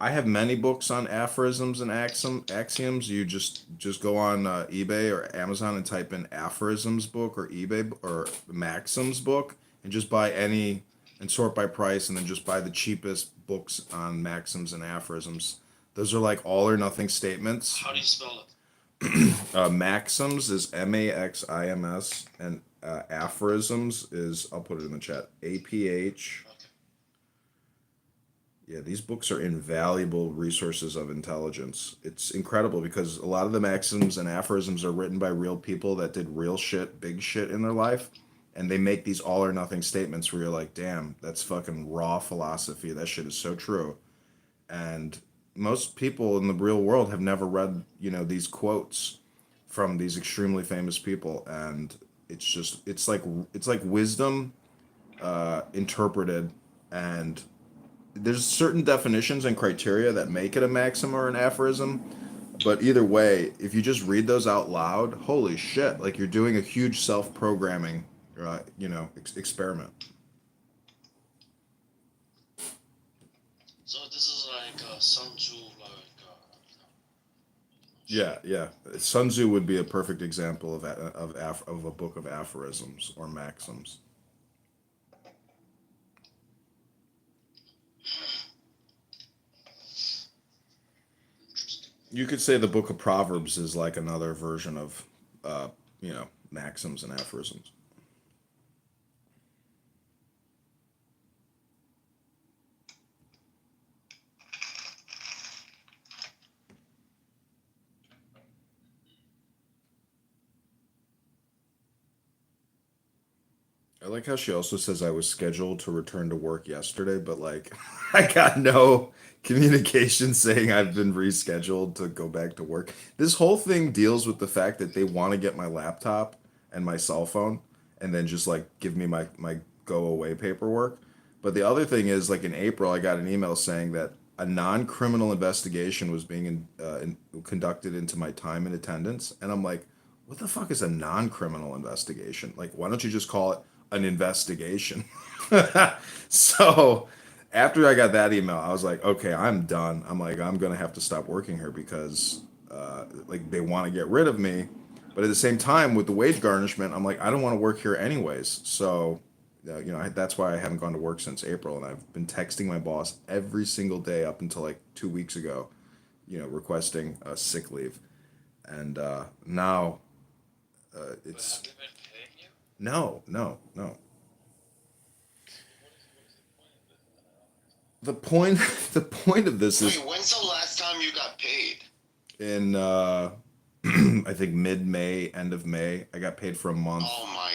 I have many books on aphorisms and axioms. You just go on eBay or Amazon and type in aphorisms book or eBay or maxims book, and just buy any and sort by price, and then just buy the cheapest books on maxims and aphorisms. Those are like all or nothing statements. How do you spell it? Maxims is MAXIMS, and aphorisms is, I'll put it in the chat, APH. Okay. Yeah, these books are invaluable resources of intelligence. It's incredible because a lot of the maxims and aphorisms are written by real people that did real shit, big shit in their life. And they make these all or nothing statements where you're like, damn, that's fucking raw philosophy. That shit is so true. And most people in the real world have never read, these quotes from these extremely famous people, and it's like wisdom interpreted, and there's certain definitions and criteria that make it a maxim or an aphorism. But either way, if you just read those out loud, holy shit, like you're doing a huge self-programming, experiment. So this is like Sun Tzu, Yeah. Sun Tzu would be a perfect example of a book of aphorisms or maxims. interesting. You could say the book of Proverbs is like another version of, maxims and aphorisms. I like how she also says I was scheduled to return to work yesterday, but like I got no communication saying I've been rescheduled to go back to work. This whole thing deals with the fact that they want to get my laptop and my cell phone and then just like give me my go away paperwork. But the other thing is like in April I got an email saying that a non-criminal investigation was being conducted into my time and attendance, and I'm like, what the fuck is a non-criminal investigation? Like, why don't you just call it an investigation? So after I got that email, I was like, okay, I'm done. I'm like, I'm gonna have to stop working here because like they want to get rid of me. But at the same time, with the wage garnishment, I'm like, I don't want to work here anyways. So that's why I haven't gone to work since April, and I've been texting my boss every single day up until like 2 weeks ago, requesting a sick leave, and now it's Have they been paying you? no. The point the point of this is Wait, when's the last time you got paid? in I think mid-May, end of May, I got paid for a month. Oh my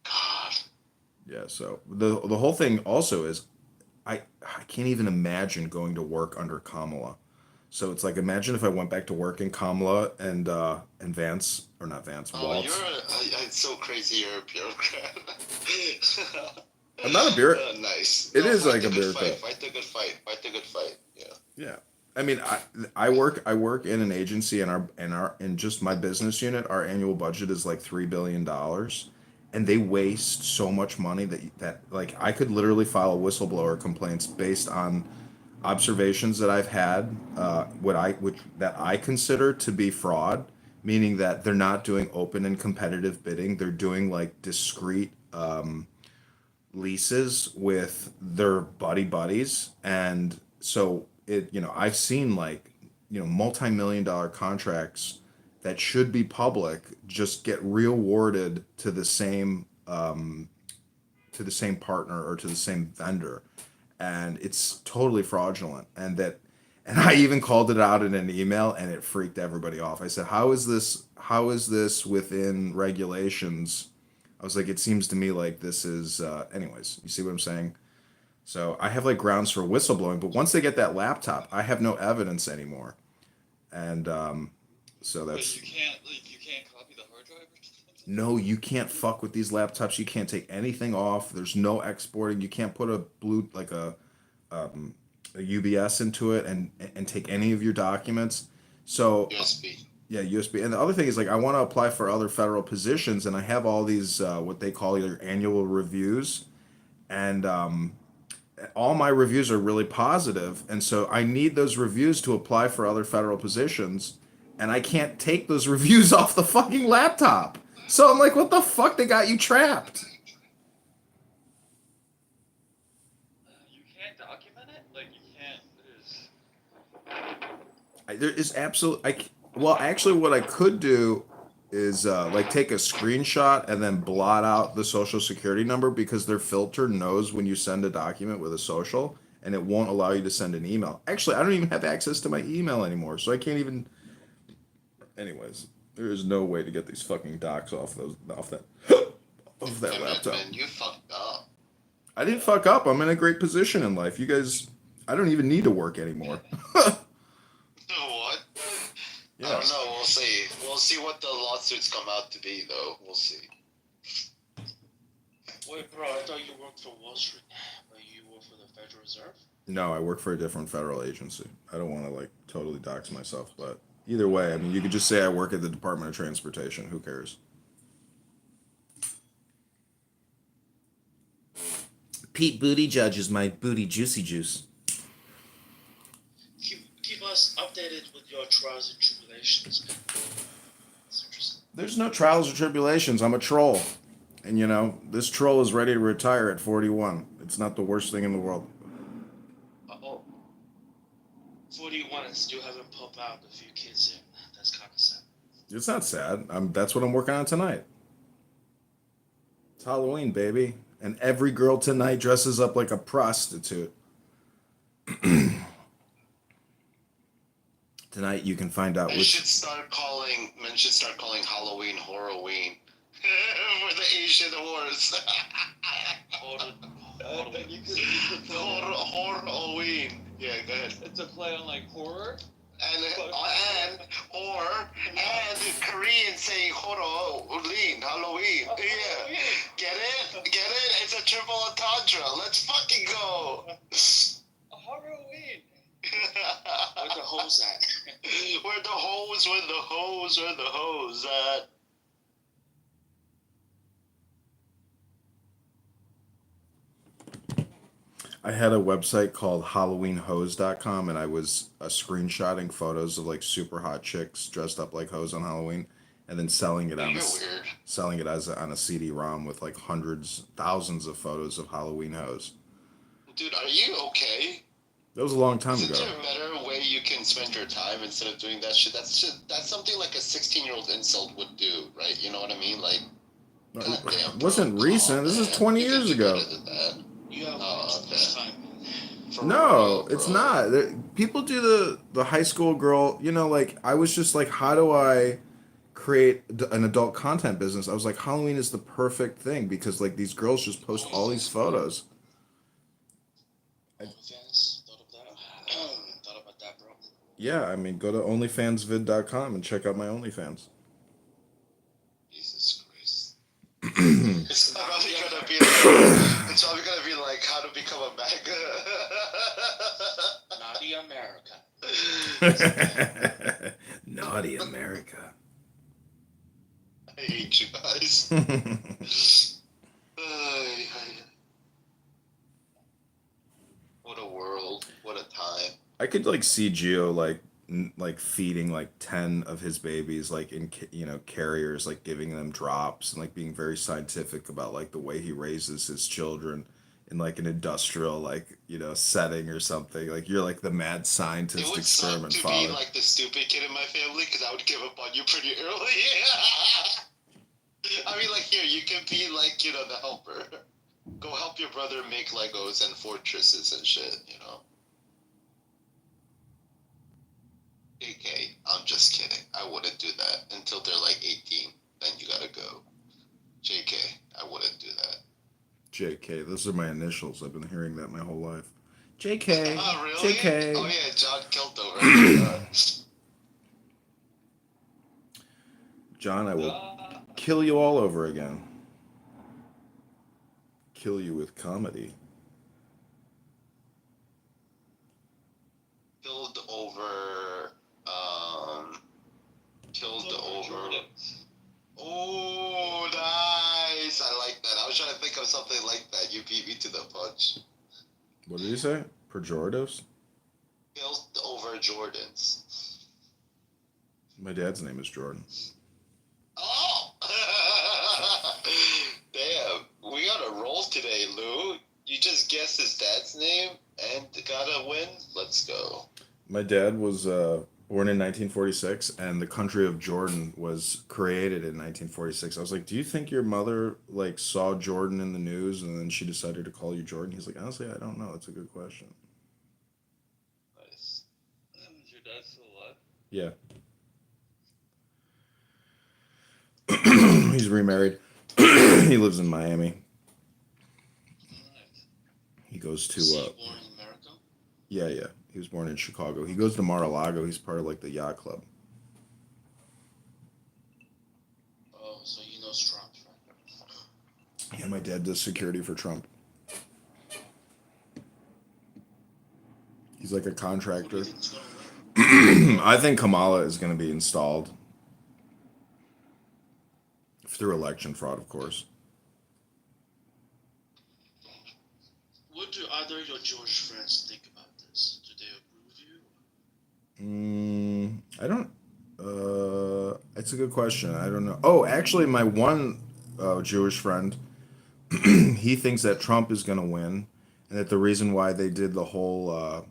god. Yeah, so the whole thing also is I can't even imagine going to work under Kamala. So it's like, imagine if I went back to work in Kamala and Vance, or not Vance, Oh, Waltz. it's so crazy you're a bureaucrat. I'm not a bureaucrat. Nice. It is fight like the a good bureaucrat. Fight the good fight. Fight the good fight. Yeah. Yeah. I mean, I work in an agency, and in just my business unit, our annual budget is like $3 billion, and they waste so much money that like I could literally file whistleblower complaints based on observations that I've had, that I consider to be fraud, meaning that they're not doing open and competitive bidding. They're doing like discrete leases with their buddies, and so I've seen like multi-million-dollar contracts that should be public just get rewarded to the same partner or to the same vendor, and it's totally fraudulent. And I even called it out in an email, and it freaked everybody off. I said, how is this within regulations? I was like, it seems to me like this is anyways, you see what I'm saying? So I have like grounds for whistleblowing, but once they get that laptop, I have no evidence anymore. And so that's But you can't copy the hard drive or something? no, you can't fuck with these laptops. You can't take anything off. There's no exporting. You can't put a UBS into it and take any of your documents. So USB. yeah, USB. And the other thing is like I want to apply for other federal positions, and I have all these what they call your annual reviews, and all my reviews are really positive, and so I need those reviews to apply for other federal positions, and I can't take those reviews off the fucking laptop. So I'm like, what the fuck? They got you trapped. You can't document it? Like, you can't. There is absolutely. Well, actually, what I could do is like take a screenshot and then blot out the social security number, because their filter knows when you send a document with a social, and it won't allow you to send an email. Actually, I don't even have access to my email anymore, so I can't even. Anyways, there is no way to get these fucking docs off that laptop. Man, you fucked up. I didn't fuck up. I'm in a great position in life. You guys, I don't even need to work anymore. What? Yeah. I don't know. We'll see. see what the lawsuits come out to be, though. We'll see. Wait, bro, I thought you worked for Wall Street, but you work for the Federal Reserve? No, I work for a different federal agency. I don't want to like totally dox myself, but either way, I mean, you could just say I work at the Department of Transportation. Who cares? Pete Buttigieg is my booty juicy juice. Keep us updated with your trials and tribulations, man. It's interesting. There's no trials or tribulations. I'm a troll. And you know, this troll is ready to retire at 41. It's not the worst thing in the world. Oh, 41 and still haven't popped out a few kids yet. That's kind of sad. It's not sad. That's what I'm working on tonight. It's Halloween, baby. And every girl tonight dresses up like a prostitute. Tonight you can find out Men which. should start calling Halloween Horroween. For the Asian whores. Horroween. Yeah, go ahead. It's a play on like horror. And Korean saying Halloween. Halloween. Yeah. Get it? It's a triple entendre. Let's fucking go. Halloween. Where the hoes at? Where the hoes at? I had a website called HalloweenHose.com, and I was screenshotting photos of like super hot chicks dressed up like hoes on Halloween, and then selling it You're weird. on a CD-ROM with like hundreds, thousands of photos of Halloween hoes. Dude, are you okay? That was a long time Isn't ago. there a better way you can spend your time instead of doing that shit? That's something like a 16-year-old insult would do, right? You know what I mean? Like, goddamn, It wasn't bro, recent. come This on, is man. 20 You can years do ago. better than that. You have Oh, too much time, man. For No, real, it's bro. not. People do the high school girl, you know, like I was just like, how do I create an adult content business? I was like, Halloween is the perfect thing because like these girls just post all these photos. OnlyFans, thought of that? Thought about that, bro. Yeah, I mean, go to onlyfansvid.com and check out my OnlyFans. Jesus Christ. It's probably gonna be like how to become a MAGA. Naughty America. Naughty America. I hate you guys. Ay, ay. What a world. What a time. I could like see Gio like feeding like 10 of his babies like in carriers, like giving them drops and like being very scientific about like the way he raises his children in like an industrial like setting or something. Like you're like the mad It scientist would suck experiment to father. be like the stupid kid in my family because I would give up on you pretty early. I mean, like, here, you can be like, the helper. Go help your brother make Legos and fortresses and shit, JK, I'm just kidding. I wouldn't do that until they're like 18. Then you gotta go. JK, I wouldn't do that. JK, those are my initials. I've been hearing that my whole life. JK. Oh, really? JK. Oh, yeah, John Kilto, right? John, I will kill you all over again. Kill you with comedy. Killed over. Oh, nice! I like that. I was trying to think of something like that. You beat me to the punch. What did he say? Pejoratives? Killed over Jordans. My dad's name is Jordan. Oh! Damn, we got a roll today, Lou. You just guessed his dad's name and got a win? Let's go. My dad was born in 1946, and the country of Jordan was created in 1946. I was like, do you think your mother like saw Jordan in the news and then she decided to call you Jordan? He's like, honestly, I don't know. That's a good question. Nice. Is your dad still alive? Yeah. He's remarried. He lives in Miami. Nice. He goes to Was he born in America? yeah. He was born in Chicago. He goes to Mar-a-Lago. He's part of like the yacht club. Yeah, my dad does security for Trump. He's like a Who do contractor. you think is gonna win? I think Kamala is going to be installed through election fraud, of course. What do other your Jewish friends think about this? Do they agree with you? I don't. It's a good question. I don't know. Oh, actually, my one Jewish friend, he thinks that Trump is going to win, and that the reason why they did the whole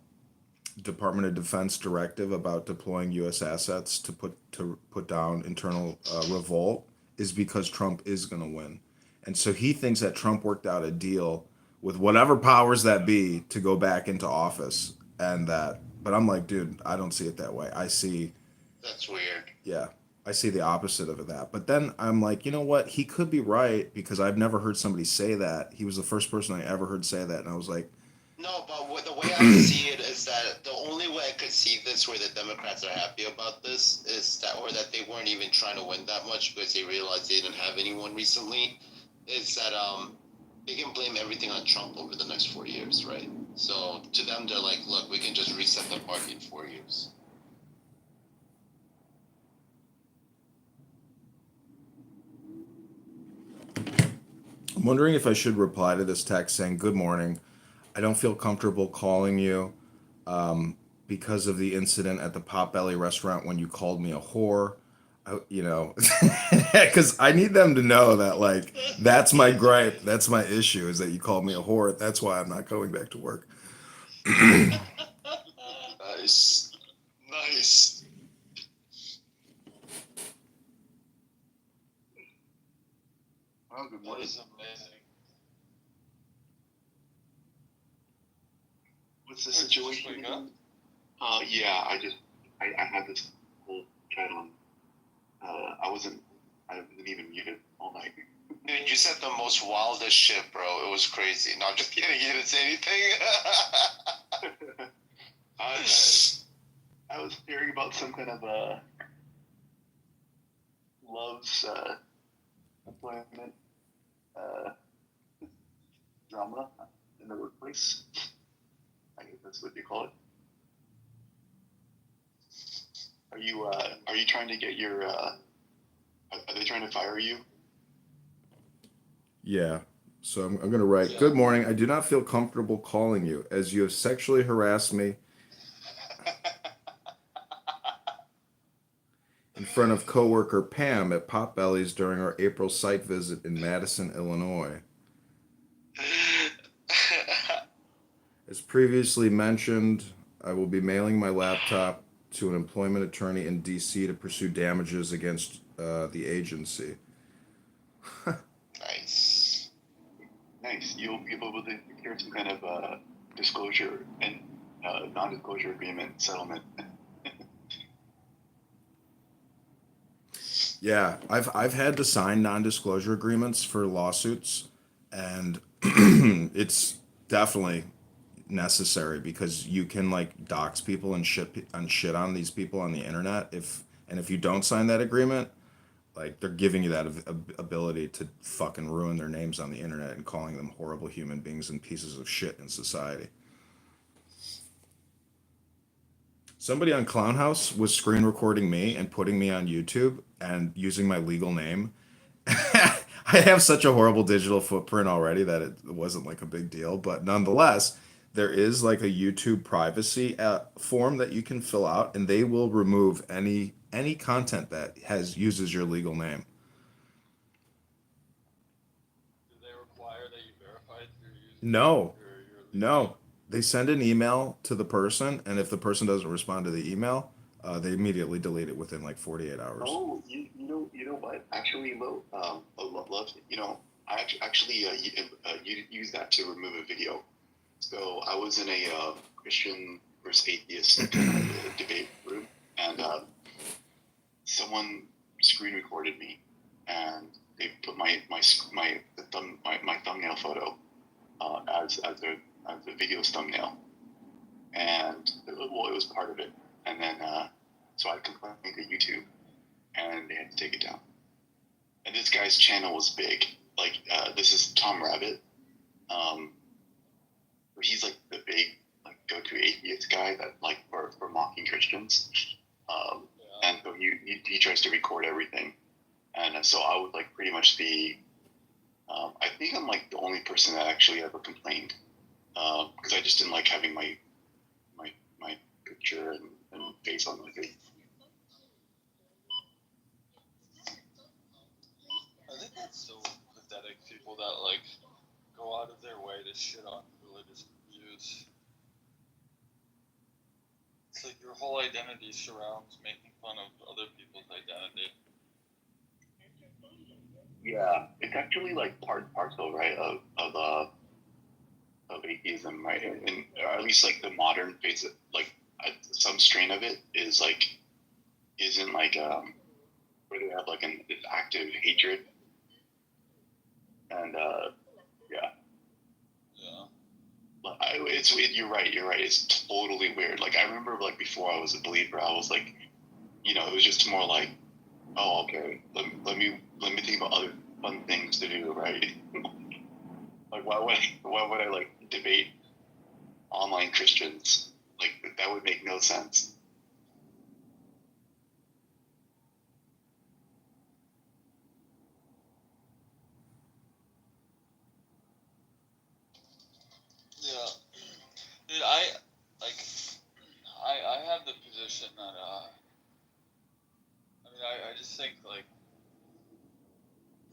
Department of Defense directive about deploying U.S. assets to put down internal revolt is because Trump is going to win, and so he thinks that Trump worked out a deal with whatever powers that be to go back into office, and that. But I'm like, dude, I don't see it that way. I see, That's weird. yeah, I see the opposite of that. But then I'm like, you know what? He could be right because I've never heard somebody say that. He was the first person I ever heard say that, and I was like, No, but the way I see it is that the only way I could see this where the Democrats are happy about this is that, or that they weren't even trying to win that much because they realized they didn't have anyone recently, is that they can blame everything on Trump over the next 4 years, right? So to them, they're like, look, we can just reset the party in 4 years. I'm wondering if I should reply to this text saying, "Good morning. I don't feel comfortable calling you because of the incident at the Potbelly restaurant when you called me a whore." Because I need them to know that, like, that's my gripe. That's my issue is that you called me a whore. That's why I'm not going back to work. Nice. Nice. Oh, good That morning. is amazing. What's the Hey, did you just situation? wake up? Yeah, I had this whole chat on. I wasn't even muted all night. Dude, you said the most wildest shit, bro. It was crazy. No, I'm just kidding. You didn't say anything. I was hearing about some kind of love's employment drama in the workplace. I guess that's what you call it. Are you trying to get your are they trying to fire you? Yeah. So I'm going to write, "Good morning. I do not feel comfortable calling you as you have sexually harassed me in front of coworker Pam at Potbelly's during our April site visit in Madison, Illinois. As previously mentioned, I will be mailing my laptop to an employment attorney in DC to pursue damages against the agency." Nice. Nice. You'll be able to secure some kind of disclosure and non-disclosure agreement settlement. Yeah, I've had to sign non-disclosure agreements for lawsuits, and it's definitely necessary because you can like dox people and shit on these people on the internet if you don't sign that agreement, like they're giving you that ability to fucking ruin their names on the internet and calling them horrible human beings and pieces of shit in society. Somebody on Clown House was screen recording me and putting me on YouTube and using my legal name. I have such a horrible digital footprint already that it wasn't like a big deal, but nonetheless, there is like a YouTube privacy form that you can fill out, and they will remove any content that uses your legal name. Do they require that you verify through using No, your no. They send an email to the person, and if the person doesn't respond to the email, they immediately delete it within like 48 hours. Oh, you know what? Actually, Lo, love, I actually use that to remove a video. So I was in a Christian versus atheist debate room, and someone screen recorded me, and they put my thumbnail photo as a video's thumbnail, and it was part of it. And then so I complained to YouTube, and they had to take it down. And this guy's channel was big. this is Tom Rabbit. He's like the big like go-to atheist guy that like for mocking Christians. And so he tries to record everything, and so I would like pretty much be. I think I'm like the only person that actually ever complained, because I just didn't like having my picture and face on my face. I think that's so pathetic. People that like go out of their way to shit on religious views. It's like your whole identity surrounds making fun of other people's identity. Yeah, it's actually like part and parcel, right, of atheism, right, and or at least like the modern phase, like some strain of it isn't like where they have like this active hatred, and yeah. You're right. It's totally weird. Like I remember, like before I was a believer, I was like, it was just more like, oh, okay, let me think about other fun things to do, right? Like why would I like debate online Christians? Like that would make no sense. Yeah, dude, I have the position that I just think like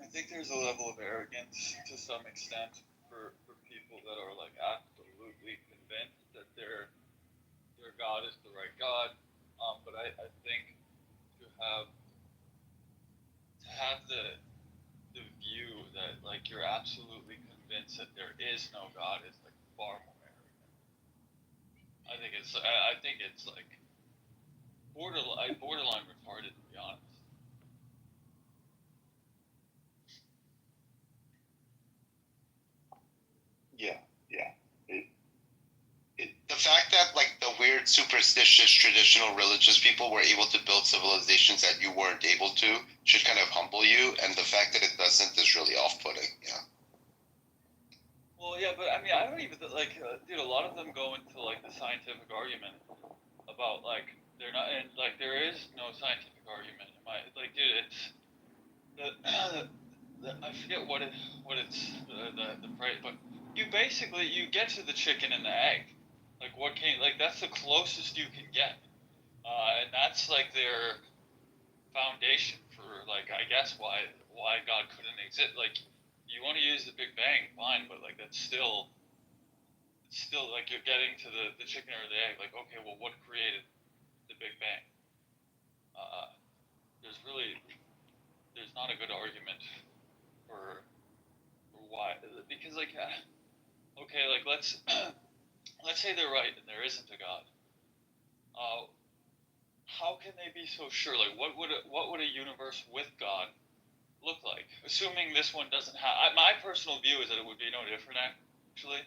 I think there's a level of arrogance to some extent for people that are like absolutely convinced that their God is the right God. But I think to have the view that like you're absolutely convinced that there is no God is like far more arrogant. I think it's like borderline retarded, to be honest. Yeah. The fact that like the weird, superstitious, traditional religious people were able to build civilizations that you weren't able to should kind of humble you, and the fact that it doesn't is really off-putting. Yeah. Well, yeah, but I mean, I don't even like, dude. A lot of them go into like the scientific argument about like they're not, and like there is no scientific argument. Like, dude, it's I forget what it's the phrase, but you get to the chicken and the egg. Like that's the closest you can get, and that's like their foundation for like I guess why God couldn't exist. Like you want to use the Big Bang, fine, but like it's still like you're getting to the chicken or the egg. Like okay, well, what created the Big Bang? There's not a good argument for why, because like okay, like let's say they're right and there isn't a God. How can they be so sure? Like, what would a universe with God look like? Assuming this one doesn't have. My personal view is that it would be no different. Actually,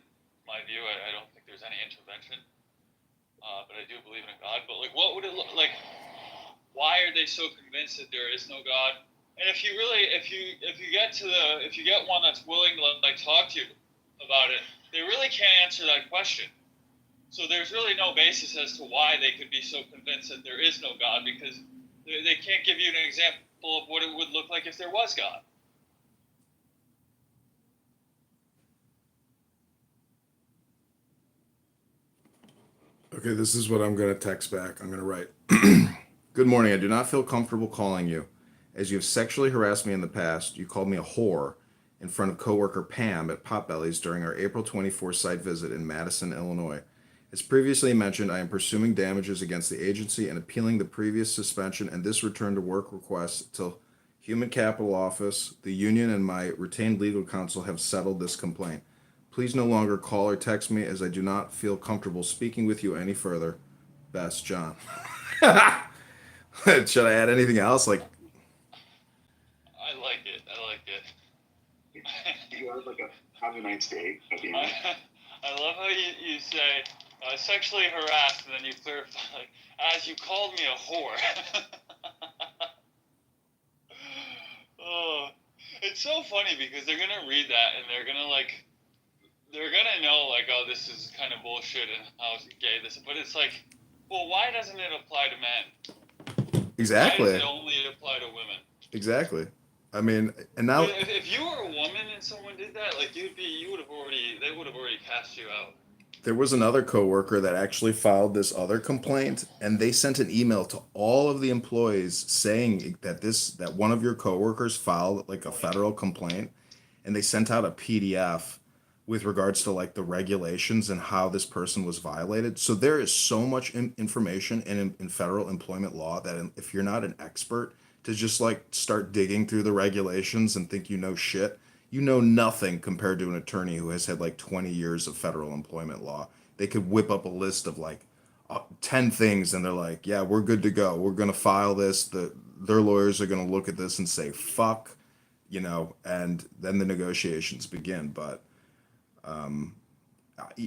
my view, I don't think there's any intervention. But I do believe in a God. But like, what would it look like? Why are they so convinced that there is no God? And if you get one that's willing to like talk to you about it, they really can't answer that question. So there's really no basis as to why they could be so convinced that there is no God, because they can't give you an example of what it would look like if there was God. Okay, this is what I'm going to text back. I'm going to write. Good morning. I do not feel comfortable calling you. As you have sexually harassed me in the past, you called me a whore in front of coworker Pam at Potbelly's during our April 24 site visit in Madison, Illinois. As previously mentioned, I am pursuing damages against the agency and appealing the previous suspension and this return to work request till Human Capital Office, the union, and my retained legal counsel have settled this complaint. Please no longer call or text me as I do not feel comfortable speaking with you any further. Best, John. Should I add anything else? Like, I like it. You guys like have a nice day at the end. I love how you say sexually harassed, and then you clarify, like, as you called me a whore. Oh, It's so funny because they're gonna read that and they're gonna know like, oh, this is kind of bullshit and how gay this is. But it's like, well, why doesn't it apply to men? Why Exactly. does it only apply to women? Exactly. I mean, and now If you were a woman and someone did that, like they would have already cast you out. there was another coworker that actually filed this other complaint, and they sent an email to all of the employees saying that one of your coworkers filed like a federal complaint, and they sent out a PDF with regards to like the regulations and how this person was violated. So there is so much information in federal employment law that if you're not an expert, to just like start digging through the regulations and think you know shit, you know nothing compared to an attorney who has had like 20 years of federal employment law. They could whip up a list of like 10 things and they're like, yeah, we're good to go. We're going to file this. Their lawyers are going to look at this and say, fuck, and then the negotiations begin. But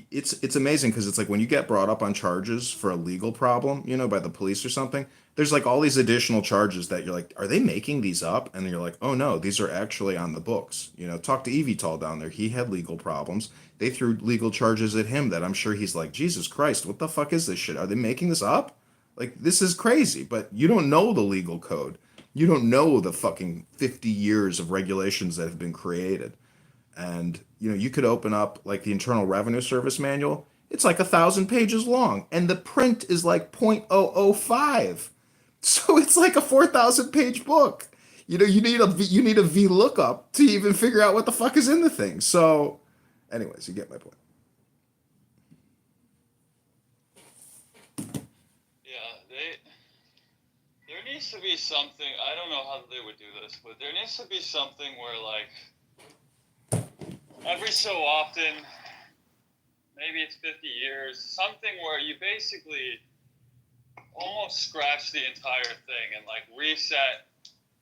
it's amazing because it's like when you get brought up on charges for a legal problem, by the police or something, there's like all these additional charges that you're like, are they making these up? And you're like, oh no, these are actually on the books. Talk to Evital down there. He had legal problems. They threw legal charges at him that I'm sure he's like, Jesus Christ, what the fuck is this shit? Are they making this up? Like, this is crazy, but you don't know the legal code. You don't know the fucking 50 years of regulations that have been created. And you could open up like the Internal Revenue Service manual. It's like 1,000 pages long, and the print is like 0.005. So it's like a 4,000 page book. You need a VLOOKUP to even figure out what the fuck is in the thing. So, anyways, you get my point. Yeah, there needs to be something. I don't know how they would do this, but there needs to be something where like every so often, maybe it's 50 years, something where you basically almost scratch the entire thing and like reset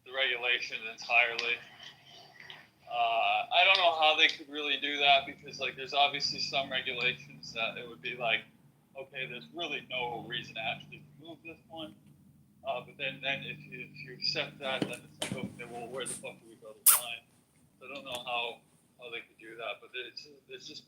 the regulations entirely. I don't know how they could really do that because like there's obviously some regulations that it would be like, okay, there's really no reason to actually remove this one. But then if you accept that, then it's like, okay, well, where the fuck do we draw the line? So I don't know how they could do that, but it's just